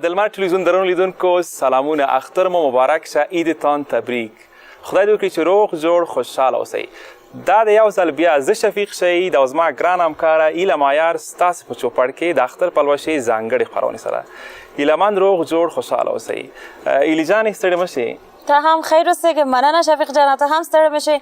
د لمر ټلویزیون درنو لیدونکو سلامونه، اختر مو مبارک شه، عیدتان تبریک. خدای دې وکړي چې روغ جوړ خوشحاله اوسئ. دا د یو ځل بیا زه شفیق شهید او زما ګران همکاره ایله معیار ستاسو په چوپړ کې د اختر پلوشې ځانګړې خپرونې سره. ایله من روغ جوړ خوشحاله اوسئ. ایلي جانې ستړې مه شئ. ته هم خیر اوسې، مننه شفیق جانه، ته هم ستړی مه شئ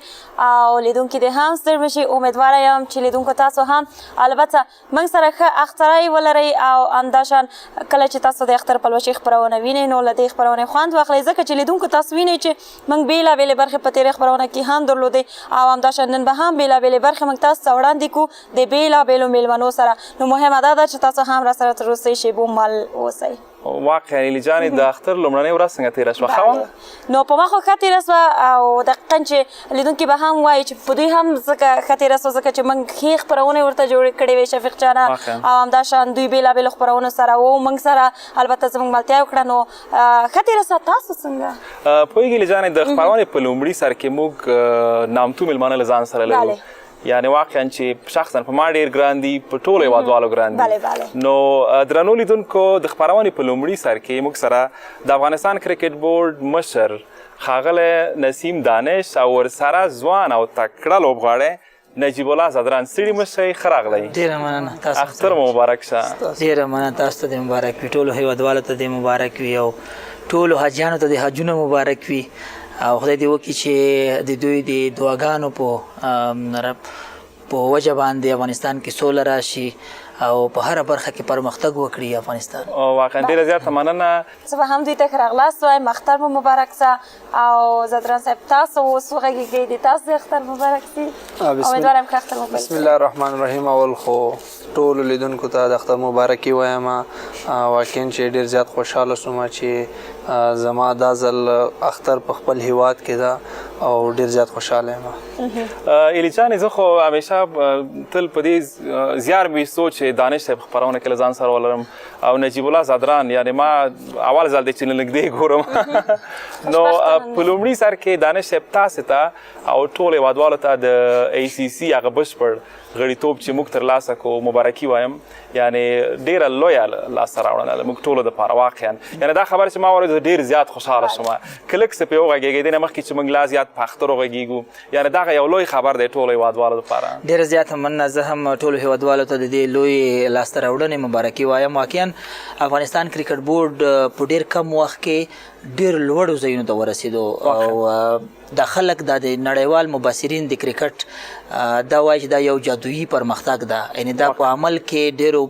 او لیدونکي دې هم ستړي مه شئ. امیدواره یم چې لیدونکو تاسو هم البته موږ سره ښه اخترۍ ولرئ او همداشان کله چې تاسو د اختر پلوشې خپرونه وینئ نو له دې خپرونې خوند واخلئ، ځکه چې لیدونکو تاسو وینئ چې موږ بېلابېلې برخې په تېرې خپرونه کې هم درلودې او همداشان نن به هم بېلابېلې برخې موږ تاسو ته وړاندې کړو د بېلابېلو میلمنو سره. نو مهمه دا ده چې تاسو هم راسره تر اوسه شیبو مل اوسئ. واقعا ایلي جانې د اختر لومړنۍ ورځ څنګه تېره شوه؟ ښه وه؟ نو په ما خو ښه تېره شوه او دقیقا چې لیدونکي به هم وایي چې په دوی هم ځکه ښه تېره شوه ځکه چې موږ ښې خپرونې ورته جوړې کړې وې شفیق جانه او همداشان دوی بېلابېلو خپرونو سره و موږ سره البته زموږ ملتیا وکړه. نو ښه تېره شوه. تاسو څنګه؟ پوهېږي ایلي جانې د خپرونې په لومړي سر کې موږ نامتو میلمانه له ځان سره لرو، یعنی واقعا چې شخصا په ما ډېر ګران دي، په ټولو هېوادوالو ګران دي. نو درنو لیدونکو د خپرونې په لومړي سر کې موږ سره د افغانستان کرکټ بورډ مشر ښاغلی نسیم دانش او ورسره ځوان او تکړه لوبغاړی نجیب الله زدران. ستړي مه شئ، ښه راغلی. ډېره مننه. تاسو اختر مو مبارک شه. ډېره مننه. تاسو ته دې مبارک وي، ټولو هېوادوالو ته دې مبارک وي او ټولو حاجیانو ته دې حجونه مبارک وي او خدای دې وکړي چې د دوی د دعاګانو په وجه باندې افغانستان کې سوله راشي او په هره برخه کې پرمختګ وکړي افغانستان. واقعا ډېره زیاته مننه. زه به هم دوی ته ښه راغلاست وایم. اختر مو مبارک شه او زدران صاحب تاسو اوس وغږېږئ، د تاسو اختر مبارک سي. امیدواره یم ښه اختر مو پیل. بسم الله الرحمن الرحیم. اول خو ټولو لیدونکو ته د اختر مبارکي وایم. واقعا چې ډېر زیات خوشحاله شوم چې زما دا ځل اختر په خپل هیواد کې ده او ډېر زیات خوشحاله یم. ایلي جانې زه خو همیشه تل په دې زیار مې سوچ چې دانش صاحب خپرونه کې له ځان سره ولرم او نجیب الله زدران، یعنی ما اول ځل دی چې نږدې ګورم. نو په لومړي سر کې دانش صاحب تاسې ته او ټولو هېوادوالو ته د ACC هغه بشپړ غړیتوب چې موږ ترلاسه کړو مبارکي وایم، یعنی ډېره لویه لاسته راوړنه موږ ټولو دپاره واقعا. یعنی دا خبره چې ما واورېده ډېر زیات خوشحاله شوم. که لږ څه پرې وغږېږئ دې نه مخکې چې موږ لا زیات په اختر وغږېږو، یعنی دغه یو لوی خبر دی ټولو هېوادوالو دپاره. ډېره زیاته مننه. زه هم ټولو هېوادوالو ته د دې لوی لاسته راوړنې مبارکي وایم. واقعا افغانستان کرکټ بورډ په ډېر کم وخت کې ډېر لوړو ځایونو ته ورسېدو او دا خلک دا د نړیوال مبصرین د کرکټ دا وایي چې دا یو جادویي پرمختګ ده، یعنی دا په عمل کې ډېرو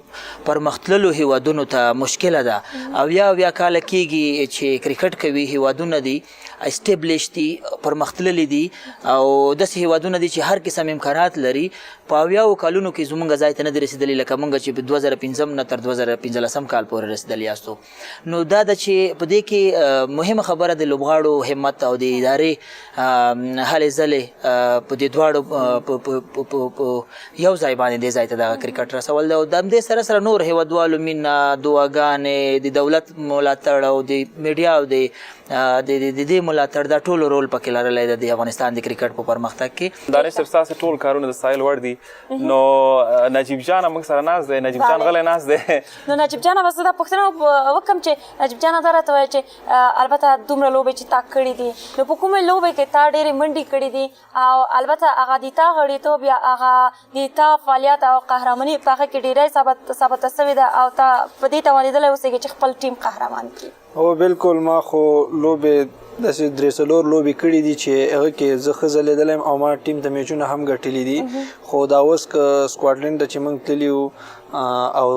پرمختللو هیوادونو ته مشکله ده. اویا کاله کېږي چې کرکټ کوي، هیوادونه دي اسټیبلیش دي، پرمختللي دي او داسې هیوادونه دي چې هر قسم امکانات لري. په اویاو کالونو کې زموږ ځای ته نه دي رسېدلي لکه موږ چې په 2015 نه تر 2015 کال پورې رسېدلي یاستو. نو دا ده چې په دې کې مهمه خبره د لوبغاړو همت او د ادارې هلې ځلې په دې دواړو یو ځای باندې دې ځای ته دغه کرکټ رسول دی او د همدې سره سره نور هېوادوالو مینه، دعاګانې، د دولت ملاتړ او د میډیا او د دې ملاتړ دا ټول رول پکې لرلی دی د افغانستان د کرکټ په پرمختګ کې. دانش صاحب ستاسې ټول کارونه د ستایل وړ دي. نو نجیب جان موږ سره ناست دی. نجیب جان غلی ناست دی. نو نجیب جانه بس دا پوښتنه وکړم چې نجیب جانه دا راته وایي چې البته دومره لوبې چې تا کړي دي نو په کومې لوبې کې تا ډېرې منډې کړي دي او البته هغه د تا غړیتوب یا هغه د تا فعالیت او قهرماني په هغه کې ډېری ثابته سوې ده او تا په دې توانېدلی اوسېږي چې خپل ټیم قهرمان کړي؟ او بالکل ما خو لوبې داسې 3 لوبې کړي دي چې هغه کې زه ښه ځلېدلی یم او ما ټیم ته میچونه هم ګټلي دي. خو دا اوس که سکواډلینډ ته چې موږ تللي وو او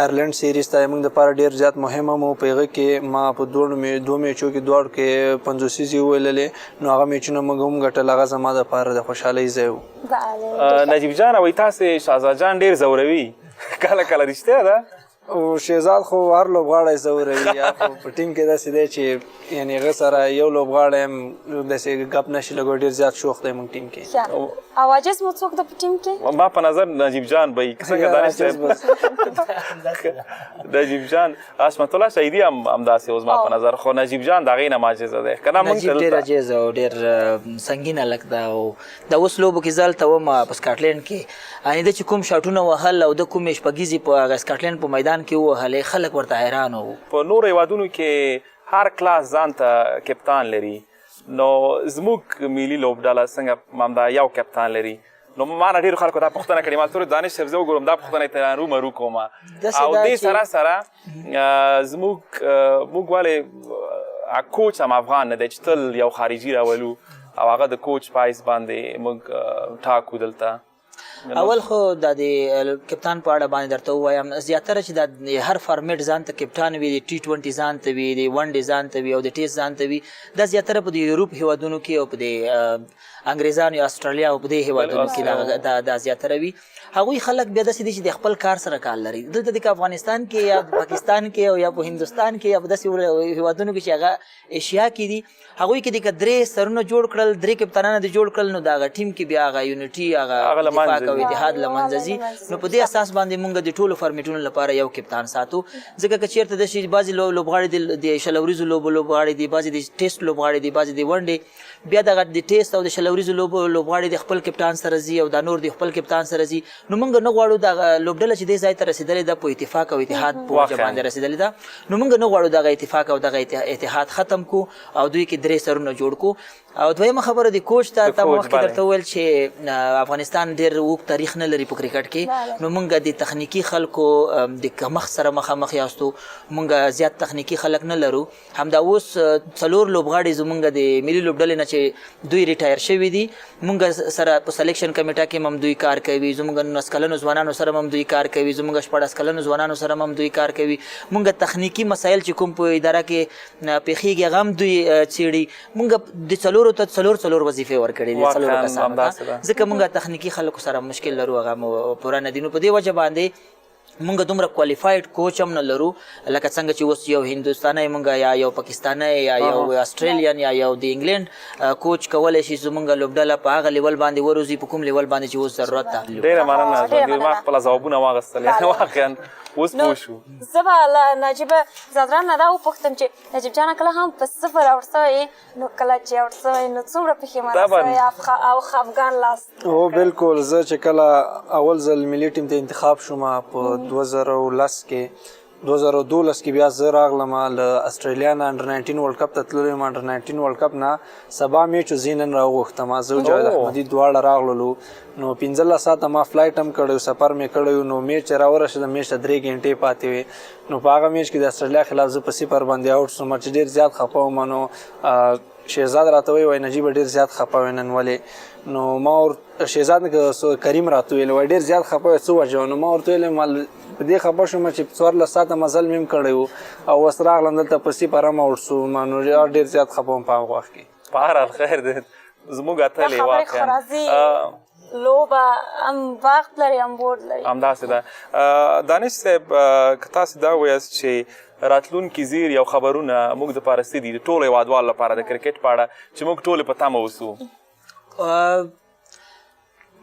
آیرلینډ سیریز ته موږ دپاره ډېر زیات مهمه مو. په هغه کې ما په 2 میچو کې دواړو کې 50 وویللې نو هغه میچونه موږ هم ګټل. هغه زما دپاره د خوشحالۍ ځای و. نجیب جان وایي تاسې شهزاد جان ډېر ځوروي. کله کله رښتیا ده؟ او شهزاد خو هر لوبغاړی ځوروي. یا خو په ټیم کې داسې دی چې یعنې هغه سره یو لوبغاړی هم داسې ګپ نشي لګوي. ډېر زیات شوق دی موږ ټیم کې. او عاجز مو څوک ده په ټیم کې؟ ما په نظر نجیب جان به وي. څنګه دانش صاحب؟ نجیب جان حشمت الله شهیدي هم همداسې و زما په نظر، خو نجیب جان د هغې نه عاجزه دی. که نه نجیب ډېر عاجز او ډېر سنګین هلک ده او د اوس لوبو کې زه هلته وم په سکاټلینډ کې، یعنې ده چې کوم شاټونه وهل او د کومې شپږیزې په هغه سکاټلینډ په میدان پاکستان کې ووهلې خلک ورته حیران وو. په نورو هیوادونو کې هر کلاس ځان ته کپتان لري نو زموږ ملي لوبډله څنګه همدا یو کپتان لري نو ما نه ډېرو خلکو دا پوښتنه کړې ما ورته دانش صاحب زه وګورم دا پوښتنه یې ترې رومرو کوم او دې سره سره موږ ولې کوچ هم افغان نه دی چې تل یو خارجي راولو او هغه د کوچ په حیث باندې موږ ټاکو دلته. اول خو دا د کپتان په اړه باندې درته ووایم زیاتره چې دا هر فارمیټ ځان ته کپتان وي د T20 ځان ته وي د ون ډے ځان ته وي او د ټیسټ ځان ته وي دا زیاتره په د یوروپ هیوادونو کې او په د انګریزانو یا استرالیا او په دې هیوادونو کې دا زیاتره وي. هغوی خلک بیا داسې دي چې د خپل کار سره کار لري. دلته د افغانستان کې یا پاکستان کې او یا په هندوستان کې یا په داسې هیوادونو کې چې هغه ایشیا کې دي هغوی کې د درې سرونه جوړ کړل درې کپتانانه د جوړ کړل نو د هغه ټیم کې بیا هغه یونټي هغه اتفاق او اتحاد له منځه ځي. نو په دې اساس باندې موږ د ټولو فارمیټونو لپاره یو کپتان ساتو ځکه که چېرته داسې بعضې لوبغاړي د شل ورځو لوبغاړي دي بعضې د ټیسټ لوبغاړي دي بعضې د ون ډے بیا دغه د ټیسټ او د شل ورځو لوبغاړي د خپل کپتان سره ځي او دا نور د خپل کپتان سره ځي نو موږ نه غواړو دغه لوبډله چې دې ځای ته رسېدلې ده په اتفاق او اتحاد په وجه باندې رسېدلې ده نو موږ نه غواړو دغه اتفاق او دغه اتحاد ختم کو او دوی کې درې سرونه جوړ کو. او دویمه خبره د کوچ ته مخکې درته وویل چې افغانستان ډېر اوږد تاریخ نه لري په کرکټ کې نو موږ د تخنیکي خلکو د کمښت سره مخامخ یاستو موږ زیات تخنیکي خلک نه لرو. همدا اوس 4 لوبغاړي زموږ د ملي لوبډلې نه چې دوی ریټایر شوي دي موږ سره په سلیکشن کمیټه کې هم دوی کار کوي زموږ 19 کلنو ځوانانو سره هم دوی کار کوي زموږ 14 کلنو ځوانانو سره هم دوی کار کوي. موږ تخنیکي مسایل چې کوم په اداره کې پیښیږي هغه هم دوی څېړي. موږ د څلورو وظیفې ورکړې دي څلورو کسانو ته ځکه موږ تخنیکي خلکو سره مشکل لرو هغه مو پوره نه دي. نو په دې وجه باندې موږ دومره کوالیفاید کوچ هم نه لرو لکه څنګه چې اوس یو هندوستانی موږ یا یو پاکستانی یا یو استرالین یا یو د انګلینډ کوچ کولی شي زموږ لوبډله په هغه لیول باندې وروځي په کوم لیول باندې چې اوس ضرورت ده. ډېره مننه ما خپله ځوابونه واخیستل واقعا اوس پوه شو. زه به له نجیبه زادران نه دا وپوښتم چې نجیب جانه کله هم په صفر اوټ سوی نو کله چې اوټ سوی نو څومره پښیمانه سوی او خفګان لاست؟ هو بالکل زه چې کله اول ځل ملي ټیم ته انتخاب شوم په 2010 کې 2012 کې بیا زه راغلم له استرالیا نه انډر 19 ورلډ کپ ته تللی یم. انډر 19 ورلډ کپ نه سبا میچ زه نن راوغوښتم زه او جاوید احمدي دواړه راغللو نو 15 ساعته ما فلایټ هم کړی سفر مې کړی نو میچ راورسېدم میچ ته 3 غنټې پاتې وې نو په هغه میچ کې د استرالیا خلاف زه په 0 باندې اوټ شوم چې ډېر زیات خفه وم. نو شهزاد راته وایي نجیب ډېر زیات خفه وی نن ولې نو ما شهزاد کریم راته ویل وایي ډېر زیات خفه وی څه وجه نو ما ورته ویل په دې خبر شوم چې 14 ساعته مزل مې هم کړی و او اوس راغلم دلته په 0 هم اوټ شوم نو ډېر زیات خفه وم په هغه وخت کې. په هر حال خیر دی زموږ اتلې واقعا لوبه هم وخت لري هم بورډ لري همداسې ده. دانش صاحب که تاسو دا وایاست چې راتلونکي زیر یو خبرونه موږ دپاره څه دي د ټولو هیوادوالو لپاره د کرکټ په اړه چې موږ ټولې په تمه اوسو؟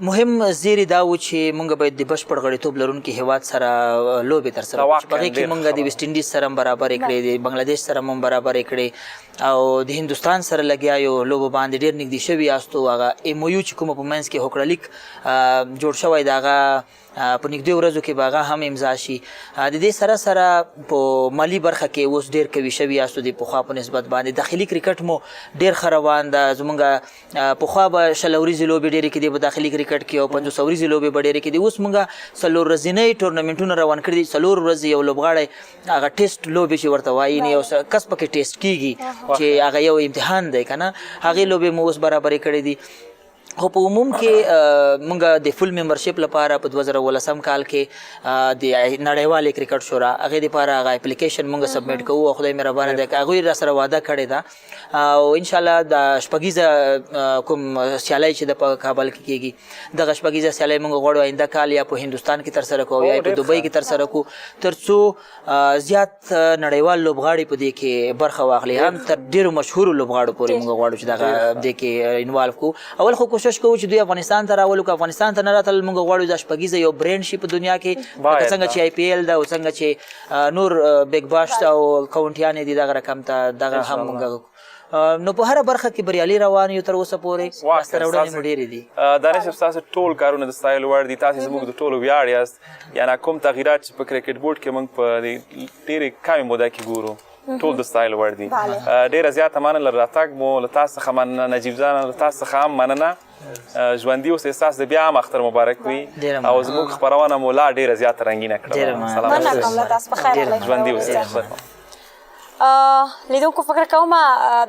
مهم زیری دا و چې موږ باید د بشپړ غړیتوب لرونکي هیواد سره لوبې ترسره کړو. په هغې کې موږ د ویسټ انډیز سره هم برابرې کړې د بنګلادیش سره هم برابرې کړې او د هندوستان سره لګیا یو لوبو باندې ډېر نږدې شوي یاستو. هغه MOU چې کومه په منځ کې هوکړه لیک جوړ شوی د هغه په نږدې ورځو کې به هغه هم امضا شي. د دې سره سره په مالي برخه کې اوس ډېر قوي شوي یاستو د پخوا په نسبت باندې. داخلي کرکټ مو ډېر ښه روان ده. زموږ پخوا به 6 ورځې لوبې ډېرې کېدې په داخلي کرکټ کې او 50 ورځې لوبې به ډېرې کېدې. اوس موږ 4 ورځنۍ ټورنمنټونه روان کړي دي. 4 ورځې یو لوبغاړی هغه ټیسټ لوبې چې ورته وایي یو کس پکې ټیسټ کېږي چې هغه یو امتحان دی که نه هغې لوبې مو اوس برابرې کړې دي. خو په عموم کې موږ د فل ممبرشپ لپاره په 2018 کال کې د نړیوالې کرکټ شورا هغې دپاره هغه اپلیکیشن موږ سبمیټ کوو او خدای مهربانه دی که هغوی را سره واده کړې ده او انشاءالله د شپږیزه کوم سیالۍ چې د په کابل کې کېږي دغه شپږیزه سیالۍ موږ غواړو آینده کال یا په هندوستان کې ترسره کوو یا په دوبۍ کې ترسره کوو تر څو زیات نړیوال لوبغاړي په دې کې برخه واخلي. هم تر ډېرو مشهورو لوبغاړو پورې موږ غواړو چې دغه دې کې انوالو کړو. اول خو کوشش کوو چې دوی افغانستان ته راولو که افغانستان ته نه راتلل موږ غواړو دا شپږیزه یو برینډ شي په دنیا کې لکه څنګه چې IPL ده او څنګه چې نور بیګ باش او کاونټیانې دي دغه رقم ته دغه هم موږ نو په هر برخه کې بریالي روان یو تر اوسه پورې لاسته راوړنې مو ډېرې دي. دانش صاحب تاسو ټول کارونه د ستایل وړ دي، تاسو زموږ د ټولو ویاړ یاست. یعنی کوم تغییرات چې په کرکټ بورډ کې موږ په ډېرې کمې موده کې ګورو ټول د ستایل وړ دي. ډېره زیاته مننه راتګ مو له تاسو څخه مننه، نجیب جان له تاسو څخه هم مننه. ژوندي اوسئ، ستاسو د بیا هم اختر مبارک وي او زموږ خپرونه مو لا ډېره زیاته رنګینه کړه. مننه کوم له تاسو په خیر. ژوندي اوسئ. لیدونکو فکر کوم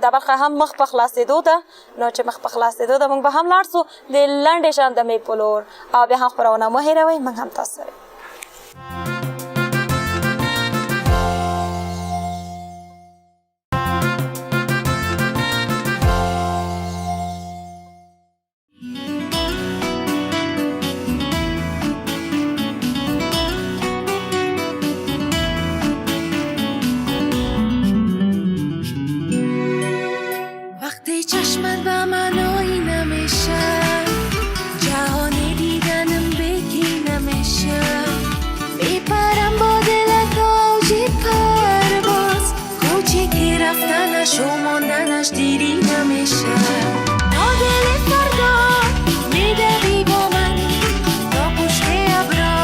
د برخه هم مخ په خلاصېدو ده، نو چې مخ په خلاصېدو ده موږ به هم لاړ سو د لنډې ژرندمې په لور او بیا هم خپرونه مه هېروئ، موږ هم تاسو سره چشمت با من آینه میشه، جهانی دیدنم بکی نمیشه، میپرم با دلت آوجی پرواز، کوچیکی رفتنش و ماندنش دیری نمیشه. تا دل فردا میدوی با من، تا پشت ابرا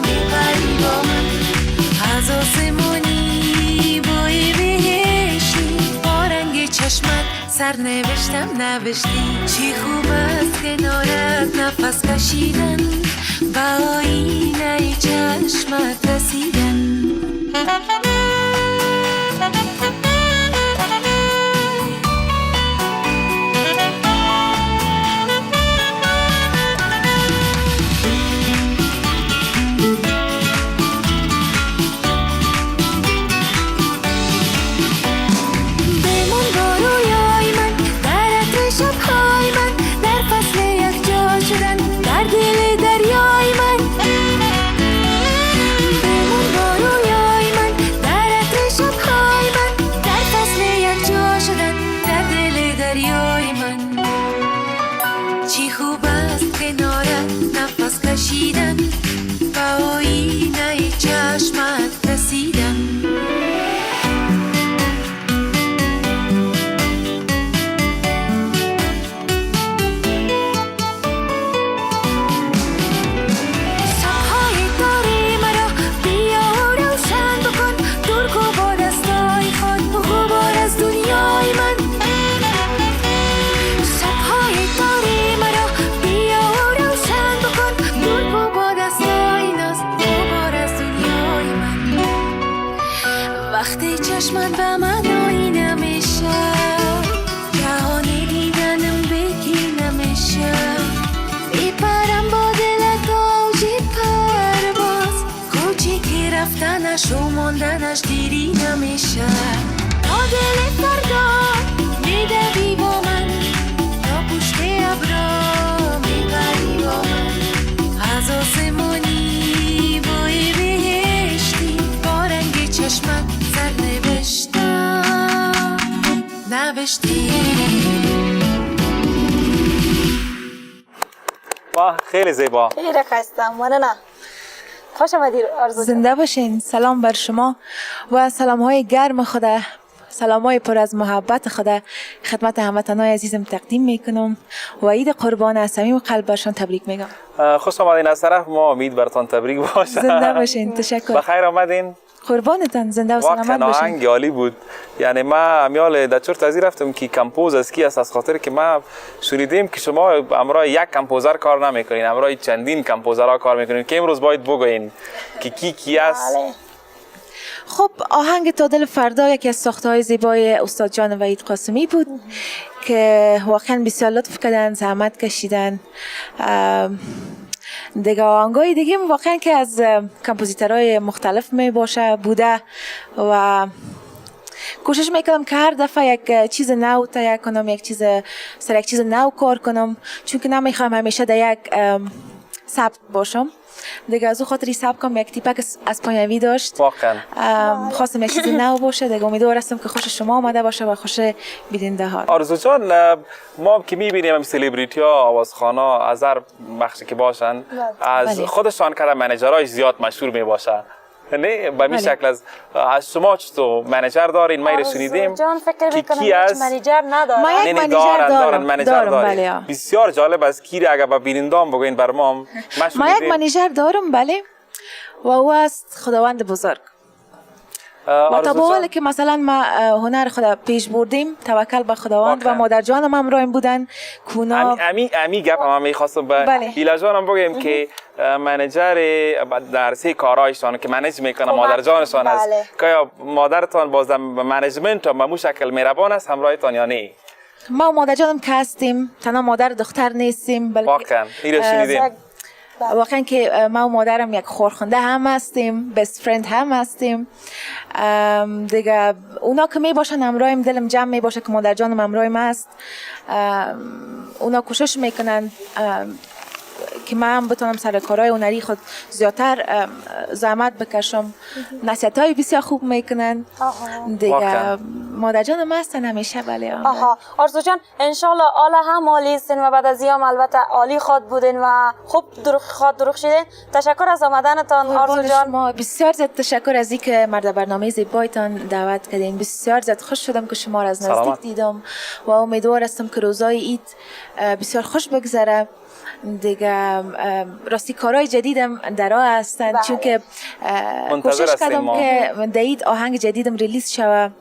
میپری با من، از آسمانی بوی بهشتی با رنگ چشمت سرنوشتم نوشتی. چی خوب است کنارت نفس کشیدن، با آینه چشمت رسیدن. وقتی چشمت به من آینه میشه، جهانی دیدنم بکی نمیشه، میپرم با دلت آوجی پرواز، کوچیکی رفتنش و ماندنش دیری نمیشه. تا دل فردا میدوی با من، تا پشت ابرا میپری با من، از آسمانی بوی بهشتی با رنگ چشمت نوشتی. واه خیلی زیبا. خیلی خستم. مننه. خوش آمدید آرزو. زنده باشین. سلام بر شما و سلام های گرم خدا، سلام های پر از محبت خدا خدمت هموطنان عزیزم تقدیم میکنم و عید قربان از صمیم قلب برشان تبریک میگم. خوش آمدین از طرف ما، امید براتون تبریک باشه. زنده باشین. تشکر. بخیر آمدین. قربانتان. زنده و سلامت باشین. واقعا آهنگ عالی بود. یعنی ما امیال در چرت ازی رفتم که کمپوز از کی است، از خاطر که ما شنیدیم که شما امرای یک کمپوزر کار نمیکنین، امرای چندین کمپوزرها کار میکنین، که امروز باید بگوین که کی است. خب آهنگ تا دل فردا یکی از ساخته‌های زیبای استاد جان وحید قاسمی بود که واقعا بسیار لطف کردن، زحمت کشیدن. دیگه آهنگای دیگه واقعا که از کمپوزیترهای مختلف می باشه بوده و کوشش میکنم که هر دفعه یک چیز نو تهیه کنم، یک چیز نو کار کنم، چون که نمیخوام همیشه در یک ثبت باشم. دیگه از او خاطری سبکم یک تیپک از پایینوی داشت. واقعا خواستم یک چیز نو باشه. دیگه امیدوار هستم که خوش شما آمده باشه و خوش بیننده ها. آرزو جان، ما که میبینیم هم سلبریتی ها، آوازخوانا از هر بخشی که باشن، از خودشان کردن منیجرهای زیاد مشهور میباشن. نه به این شکل از شما چطور منیجر دارین؟ ما شنیدیم جان فکر که میکنم کی هیچ است؟ منیجر نداره. ما یک نه، منیجر دارن منیجر دارم دارن. بله. بسیار جالب است. کی را اگر به بینندام بگوین بر ما هم ما یک منیجر دارم بله و او است خداوند بزرگ. و تا به حالی که مثلا ما هنر خدا پیش بردیم توکل به خداوند و مادر جانم هم همراهم بودن کونا امی گپ هم میخواستم به بله. ایلا جانم بگم که منیجر در سه کارهایشان که منیج میکنه مادر جانشان است بله. که یا مادرتان باز منیجمنت به مو شکل مهربان است همراهتان یا نه؟ ما و مادر جانم که هستیم تنها مادر دختر نیستیم بلکه واقعا این را شنیدیم. واقعا که ما و مادرم یک خورخنده هم هستیم، بست فرند هم هستیم. دیگه اونا که می باشن همراهیم دلم جمع می باشه که مادر جانم همراهیم است. اونا کوشش میکنن که من هم بتونم سر کارهای هنری خود زیادتر زحمت بکشم. نصیحت‌های بسیار خوب میکنن دیگه. مادر جانم هستن همیشه بله. آرزو جان انشالله حالا هم عالی هستین و بعد از این هم البته عالی خواد بودین و خوب خواد درخشیدین. تشکر از آمدنتان آرزو جان. ما بسیار زیاد تشکر از اینکه مرد برنامه زیبایتان دعوت کردین. بسیار زیاد خوش شدم که شما را از نزدیک دیدم و امیدوار هستم که روزای عید بسیار خوش بگذره. دیگه راستی کارهای جدیدم در راه هستن چون که کوشش کردم که در عید آهنگ جدیدم ریلیز شود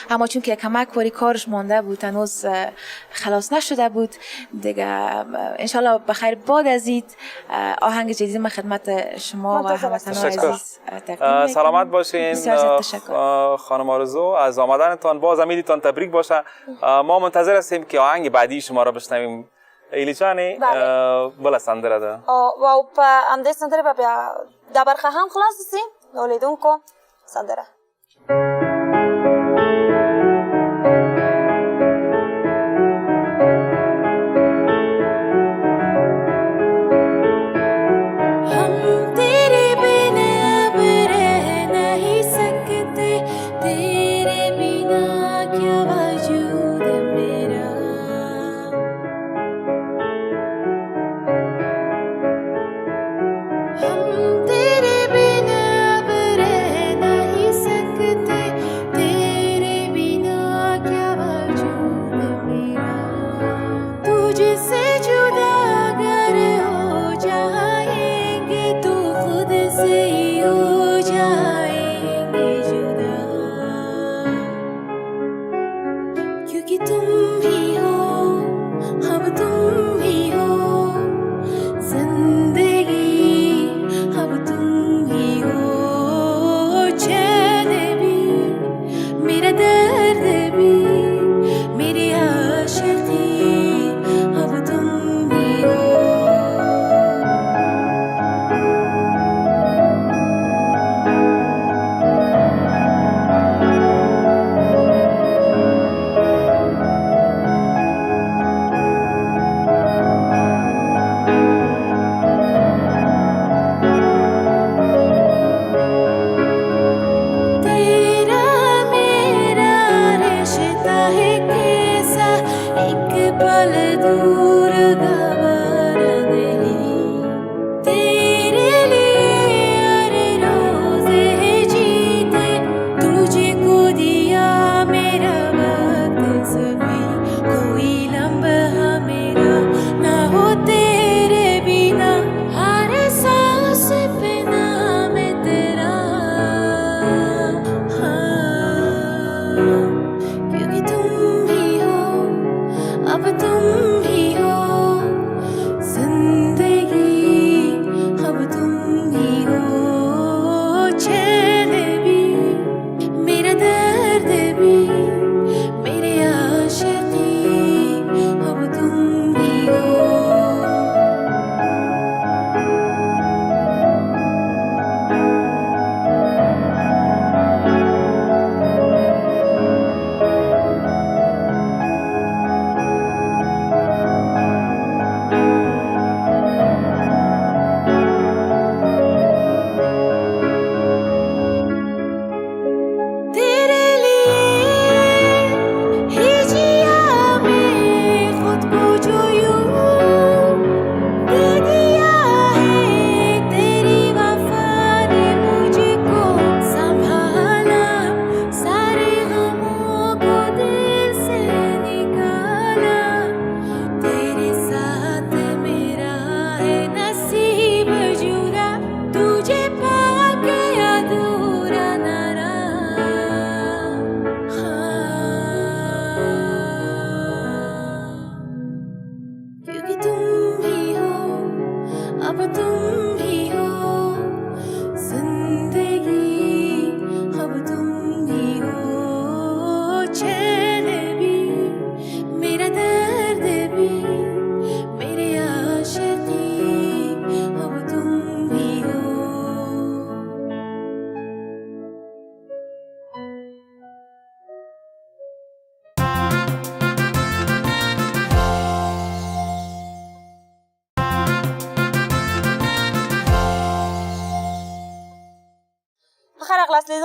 اما چون که کمک واری کارش مانده بود هنوز خلاص نشده بود دیگه. انشالله بخیر بعد از عید آهنگ جدید من خدمت شما و هموطنان عزیز تقدیم سلامت باشین خانم آرزو. از آمدنتان باز امیدتان تبریک باشه. ما منتظر هستیم که آهنگ بعدی شما را بشنویم. ایلی جانی بلا سندره ده و په همدې سندرې به بیا دا برخه هم خلاصه سي نو لیدونکو سندره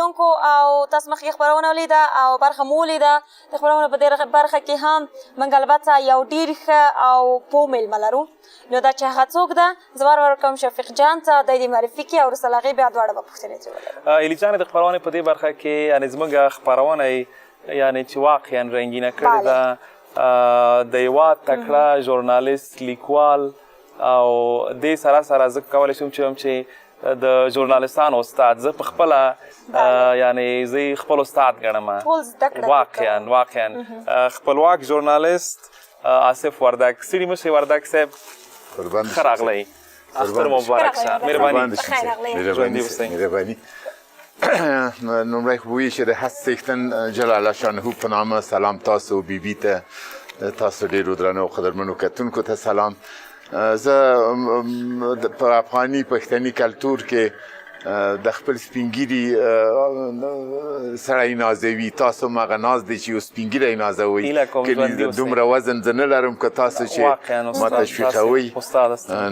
لیدونکو او تاسو مخکې خپرونه ولیده او برخه مو ولیده د خپرونو په دې برخه کې هم موږ البته یو ډېر ښه او پوه میلمه لرو نو دا چې هغه څوک ده زه ورکوم شفیق جان ته دی دې معرفي کړي او وروسته له هغې بیا دواړه به پوښتنې ترې ولرو ایلي جانې د خپرونې په دې برخه کې یعنې زموږ خپرونه یعنې چې واقعا رنګینه کړې ده د هېواد تکړه ژورنالیست لیکوال او دې سره سره زه کولی شم چې وایم چې د ژورنالیستانو استاد زه په خپله یعنې زه خپل استاد ګڼم واقعا خپلواک ژورنالیست آصف وردک ستړي مشئ وردک صاحب ښه راغلی اختر مبارک شه مهرباني لومړی خو وایي چې د هست څښتن جلاله شانه په نامه سلام تاسو بیبي ته تاسو ډېرو درنو او قدرمنو کتونکو ته سلام زه په افغاني پښتني کلتور کې د خپل سپینګیري سړی نازوي تاسو هم هغه ناز دی چې یو سپینګیری نازوئ که دومره وزن زه نه لرم که تاسو چې ما تشویقوئ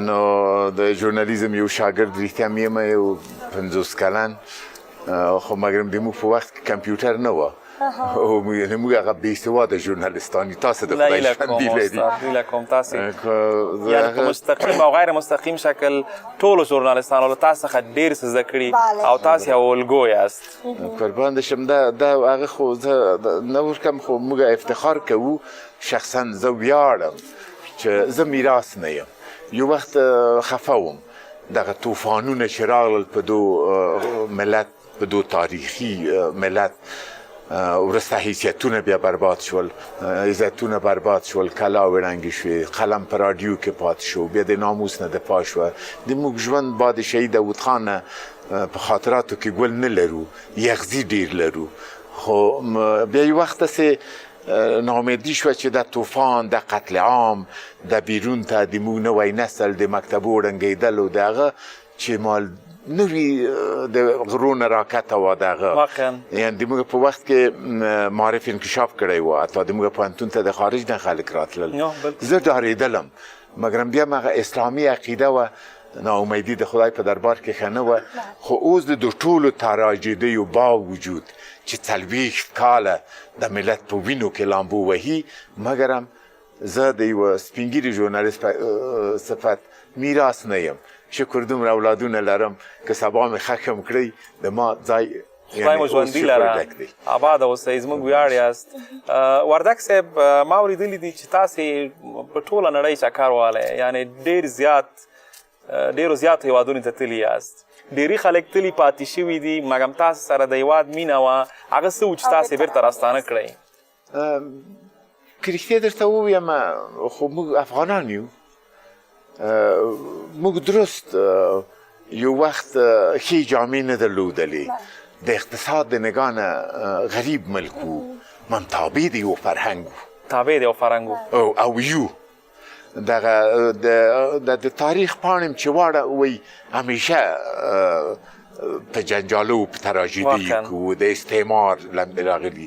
نو د ژورنالیزم یو شاګرد رښتیا مې یم یو 50 کلن خو مګرم د موږ په وخت کې کمپیوټر نه وه او موږ هغه بېسواده ژورنالیستان تاسو د خدای ژوندي لري هیله کوم تاسې یعنې په مستقیم او غیر مستقیم شکل ټولو ژورنالیستانو له تاسو څخه ډېر څه زده کړي او تاسې یو الګو یاست قربان دې شم دا هغه خو زه نه ورکم خو موږ افتخار کوو شخصا زه ویاړم چې زه میراث نه یم یو وخت خفه وم دغه طوفانونه چې راغلل په دو ملت په دو تاریخي ملت وروسته حیثیتونه بیا برباد شول عزتونه برباد شول کلا وړنګې شوې قلم په راډیو کې پاتې شو بیا د ناموس نه دفاع شوه د موږ ژوند با د شهید داود خان نه په خاطراتو کې ګل نه لرو یغزي ډېر لرو خو بیا یو وخت داسې ناامیدي شوه چې د طوفان د قتل عام د بیرون ته د موږ نوی نسل د مکتبو ړنګېدلو د هغه چې مال نوی د غرونه راکته وه د هغه یعنې د موږ په وخت کې معارف انکشاف کړی و حتی د موږ پوهنتون ته د خارج نه خلک راتلل زه ډارېدلم مګرم بیا هم هغه اسلامي عقیده وه ناامیدي د خدای په دربار کې ښه نه وه خو اوس د ټولو تراژیدیو باوجود چې 40 کاله د ملت په وینو کې لامبو وهي مګرم زه د یوه سپینګیري ژورنالیست په صفت میراث نه یم شکر دومره اولادونه لرم که سبا مې ښه هم کړئ د ما ځای خدای مو ژوندي لره آباد اوسئ زموږ ویاړ یاست وردک صاحب ما اورېدلي دي چې تاسې په ټوله نړۍ چکر وهلی یعنې ډېرو زیاتو هېوادونو ته تللي یاست ډېری خلک تللي پاتې شوي دي مګم تاسو سره د هېواد مینه وه هغه څه و چې تاسې بېرته راستانه کړئ که رښتیا درته ووایم خو موږ افغانان یو موږ درست یو وخت ښې جامې نه درلودلې د اقتصاد د نګاه نه غریب ملک وو من تابع د یو فرهنګ وو او یو دغه د تاریخ پاڼې چې واړه وایي همیشه په جنجالو په تراژیدي کې و د استعمار راغلي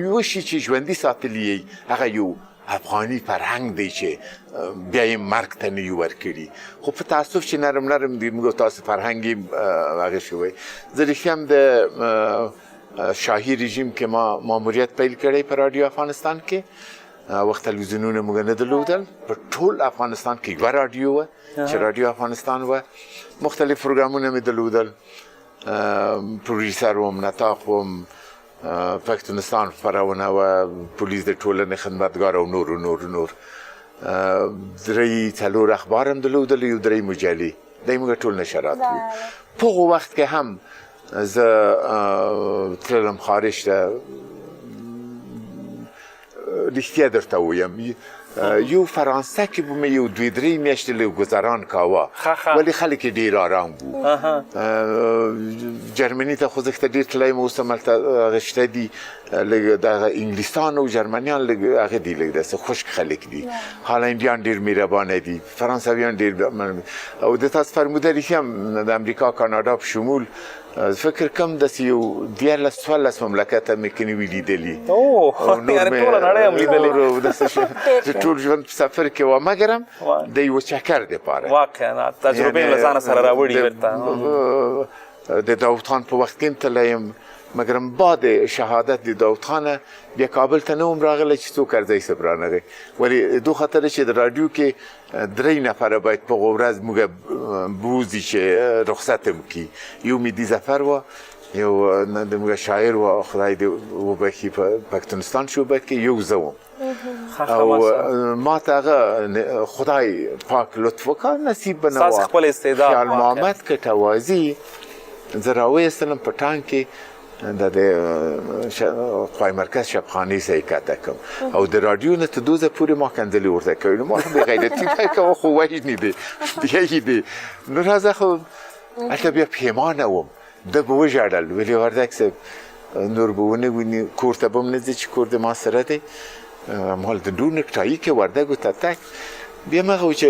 یو شي چې ژوندي ساتلي هغه یو افغاني فرهنګ دی چې بیا یې مرګ ته نه یو ورکړي خو په تاسف چې نرم دی موږ تاسو فرهنګ یې هغه شوی زه رښتیا هم د شاهي رژیم کې ما ماموریت پیل کړی په راډیو افغانستان کې وخت تلویزیونونه موږ نه درلودل په ټول افغانستان کې یوه راډیو وه چې راډیو افغانستان وه مختلف پروګرامونه مې درلودل پروډیوسر وم نطاق وم پښتونستان خپرونه وه پولیس د ټولنې خدمتګار او نور 3-4 اخبار هم درلودل یو 3 مجلې دی موږ ټول نشرات وو په هغه وخت کې هم زه تللم خارج ته رښتیا درته ووایم یو فرانسه کې به مې یو 2-3 میاشتې لږ ګذران کاوه ولې خلک یې ډېر آرام وو جرمني ته خو زه ډېر تللی یم اوس هم هلته هغه شته دي لږ دغه انګلیسان او جرمنیان لږ هغه دي لږ داسې خشک خلک دي هالنډیان ډېر مهربانه دي فرانسویان ډېر او د تاسو فرموده رښتیا هم د امریکا کاناډا په شمول فکر کوم داسې یو 14 مملکته مې کنې وي لیدلي ټول ژوند په سفر کې وه مګرم د یوه چکر دپاره واقعا تجربې له ځانه سره راوړي د داود خان په وخت کې هم تللی یم مګرم بعد شهادت د داود خان بیا کابل ته نه وم راغلی چې څوک ارزی صاحب رانغی ولې دو خاطر چې د راډیو کې 3 نفره باید په ورځ موږ بوزي چې رخصت هم کی یو مې دي ظفر و یو د موږ شاعر و خدای دې وبخي په پاکستان شعبت کې یو زه وم او ما ته هغه خدای پاک لطف وکړ نصیب بنوا ستاسو خپل استعداد خیال محمد کټوازي زه راویستلم په ټانک کې د خوای مرکز شبخانې سه کاته کوم او د رادیو نه ته دوزه پورې ما کنځلې ورته کوي نو ما به غیرتي کوم خو وایي نه دي دی دی نو راځه خو اته بیا پیمانه وم د به وژړل ویلي وردک صاحب نور به ونه ویني کور ته به نه ځي چې کور د ما سره دی مال د ډور نکټایي کې وردګو ته تک بیا مغه چې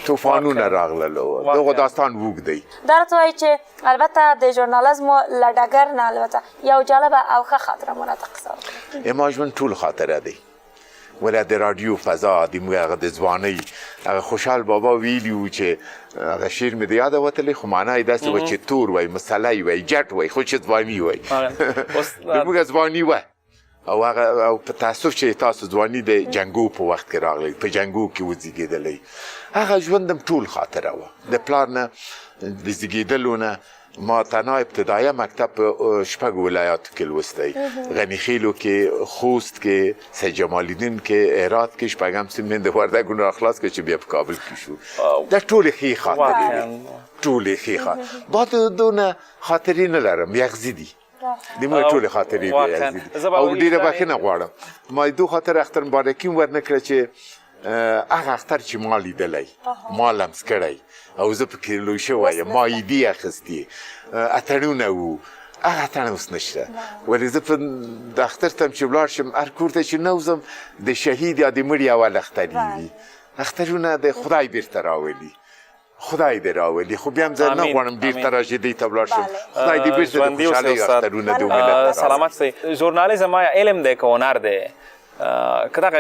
طوفانونه راغلل دغه داستان وګدی دا راته وایي چې البته د ژورنالیزم له ډګر نه البته یو جالبه او ښه خاطره مو راته قصه وکړه زما ژوند ټول خاطره دی ولا د رادیو فضا د موږ هغه د ځوانۍ هغه خوشحال بابا ویلي و چې هغه شعر مې د یاده وتلی خو معنا یې داسې وه چې تور وای مسلی وای جټ وای خو چې ځواني وای د موږ ځواني وه او هغه او په تاسف چې تاسو ځواني د جنګو په وخت کې راغلی په جنګو کې وزیږېدلی هغه ژوندم ټول خاطره وه د پلار نه د زیږېدلو نه ما تنها ابتدایه مکتب په 6 ولایاتو کې لوستی غنی خیلو کې خوست کې سید جمال الدین کې هرات کې شپږم سیمین د وردګو نه اخلاص کې چې بیا په کابل کې شو دا ټول ښې خاطرې ټول ښې بعد دونه خاطرې نه لرم یغزي دي د موږ ټول خاطرې دي او ډیره بخښنه غواړم ما دو خاطر اختر مبارکي ورنه کړ چې هغه اختر چې ما لیدلی ما لمس کړی او زه پکې لوی شوی یم ما یې دي اخیستي اتڼونه وو هغه اتڼ اوس نشته ولې زه په د اختر ته چې ولاړ شم هر کور ته چې نه وځم د شهید یا د مړي اول اختر وي اخترونه د خدای بیرته راولي خدای دې راولي خو بیا هم زه نه غواړم ډېر تراژیدۍ ته ولاړ شم خدای دې بیرته د خوشحالۍ اخترونه د ملت سلامت سئ ژورنالیزم آیا علم دی که هنر دی که دغه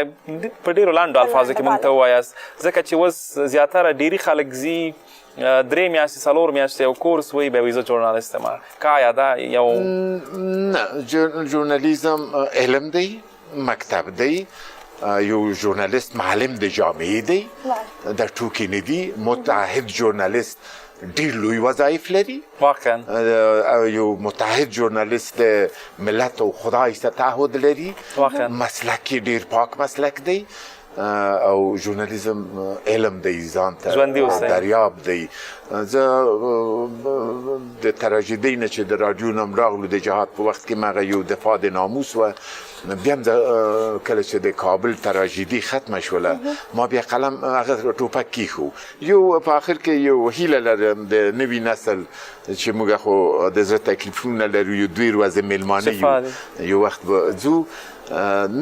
په ډېرو لنډو الفاظو کې موږ ته ووایاست ځکه چې اوس زیاتره ډېري خلک ځي 3 میاشتې 4 میاشتې یو کورس وایي بیا وایي زه ژورنالیست یم که آیا دا یو نه ژورنالیزم علم دی مکتب دی یو ژورنالیست معلم د جامعې دی دا ټوکې نه دي متعهد ژورنالیست ډېر لوی وظایف لري واقعا یو متحد ژورنالیست د ملت او خدای سره تعهد لري مسلک یې ډېر پاک مسلک دی او ژورنالیزم علم دی ځان ته دریاب دی زه د تراژیدۍ نه چې د راډیو نه راغلو د جهاد په وخت کې مغه یو دفاع د ناموس وه بیا هم کله چې د کابل تراژیدي ختمه شوله ما بیا قلم هغه ټوپک کیښو یو په آخر کې یو هیله لرم د نوي نسل چې موږ خو د زړه تکلیفونه لرو یو 2 ورځې میلمانه یو وخت به ځو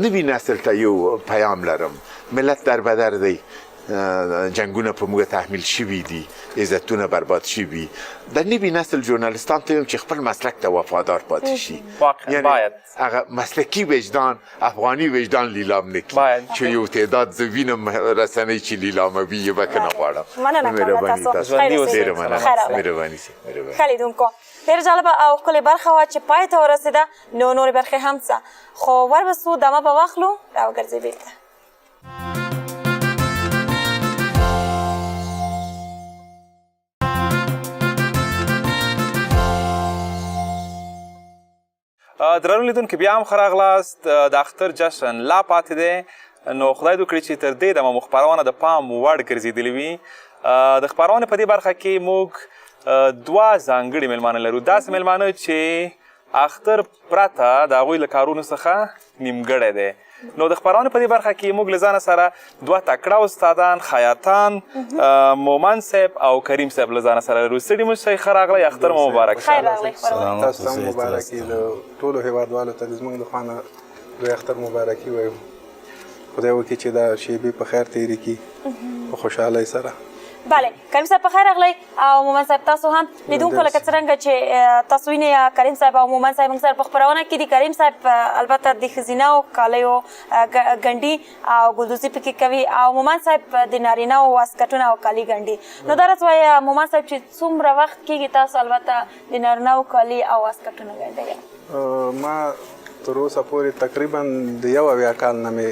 نوي نسل ته یو پیام لرم ملت در بدر دی جنگونه په موږ تحمیل شوي دي عزتونه برباد شوي د نوي نسل ژورنالیستان ته یم چې خپل مسلک ته وفادار پاتې شي باید هغه مسلکي وجدان افغاني وجدان لیلام نه کړي چې یو تعداد زه وینم رسنۍ چې لیلاموي یې بښنه غواړم مهرباني تاسو ډېره مهرباني ښه لیدونکو ډېر جالبه او ښکلې برخه وه چې پای ته ورسېده نو نورې برخې هم څه خو وربسو دمه به واخلو راوګرځئ بېرته درنو لیدونکي بیا هم ښه راغلاست د اختر جشن لا پاتې دی نو خدای دې وکړي چې تر دې دمه مو خپرونه د پام وړ ګرځېدلې وي د خپرونې په دې برخه کې موږ 2 ځانګړي میلمانه لرو داسې میلمانه چې اختر پرته د هغوی له کارونو څخه نیمګړی دی نو د خپرونې په دې برخه کې موږ له ځانه سره 2 تکړه استادان خیاطان مومن صاحب او کریم صاحب له ځانه سره لرو ستړي مه شئ ښه راغلی اختر مو مبارک خیر راغلی تاسو هم مبارکي د ټولو هیوادوالو ته زموږ د خوا نه لوی اختر مبارکي وایم خدای وکړي چې دا شیبې په خیر تېرې کړي په خوشحالۍ سره بله کریم صاحب په خیر راغلی او مومن صاحب تاسو هم لیدونکو لکه څرنګه چې تاسو وینئ کریم صاحب او مومن صاحب موږ سره په خپرونه کې دي. کریم صاحب البته د ښځینهو کالیو ګنډي او ګلدوزي پکې کوي او مومن صاحب د نارینهو واسکټونه او کالي ګنډي. نو دا راته وایه مومن صاحب چې څومره وخت کېږي تاسو البته د نارینهو کالي او واسکټونه ګنډئ؟ ما تر اوسه پورې تقریبا د 1 کال نه مې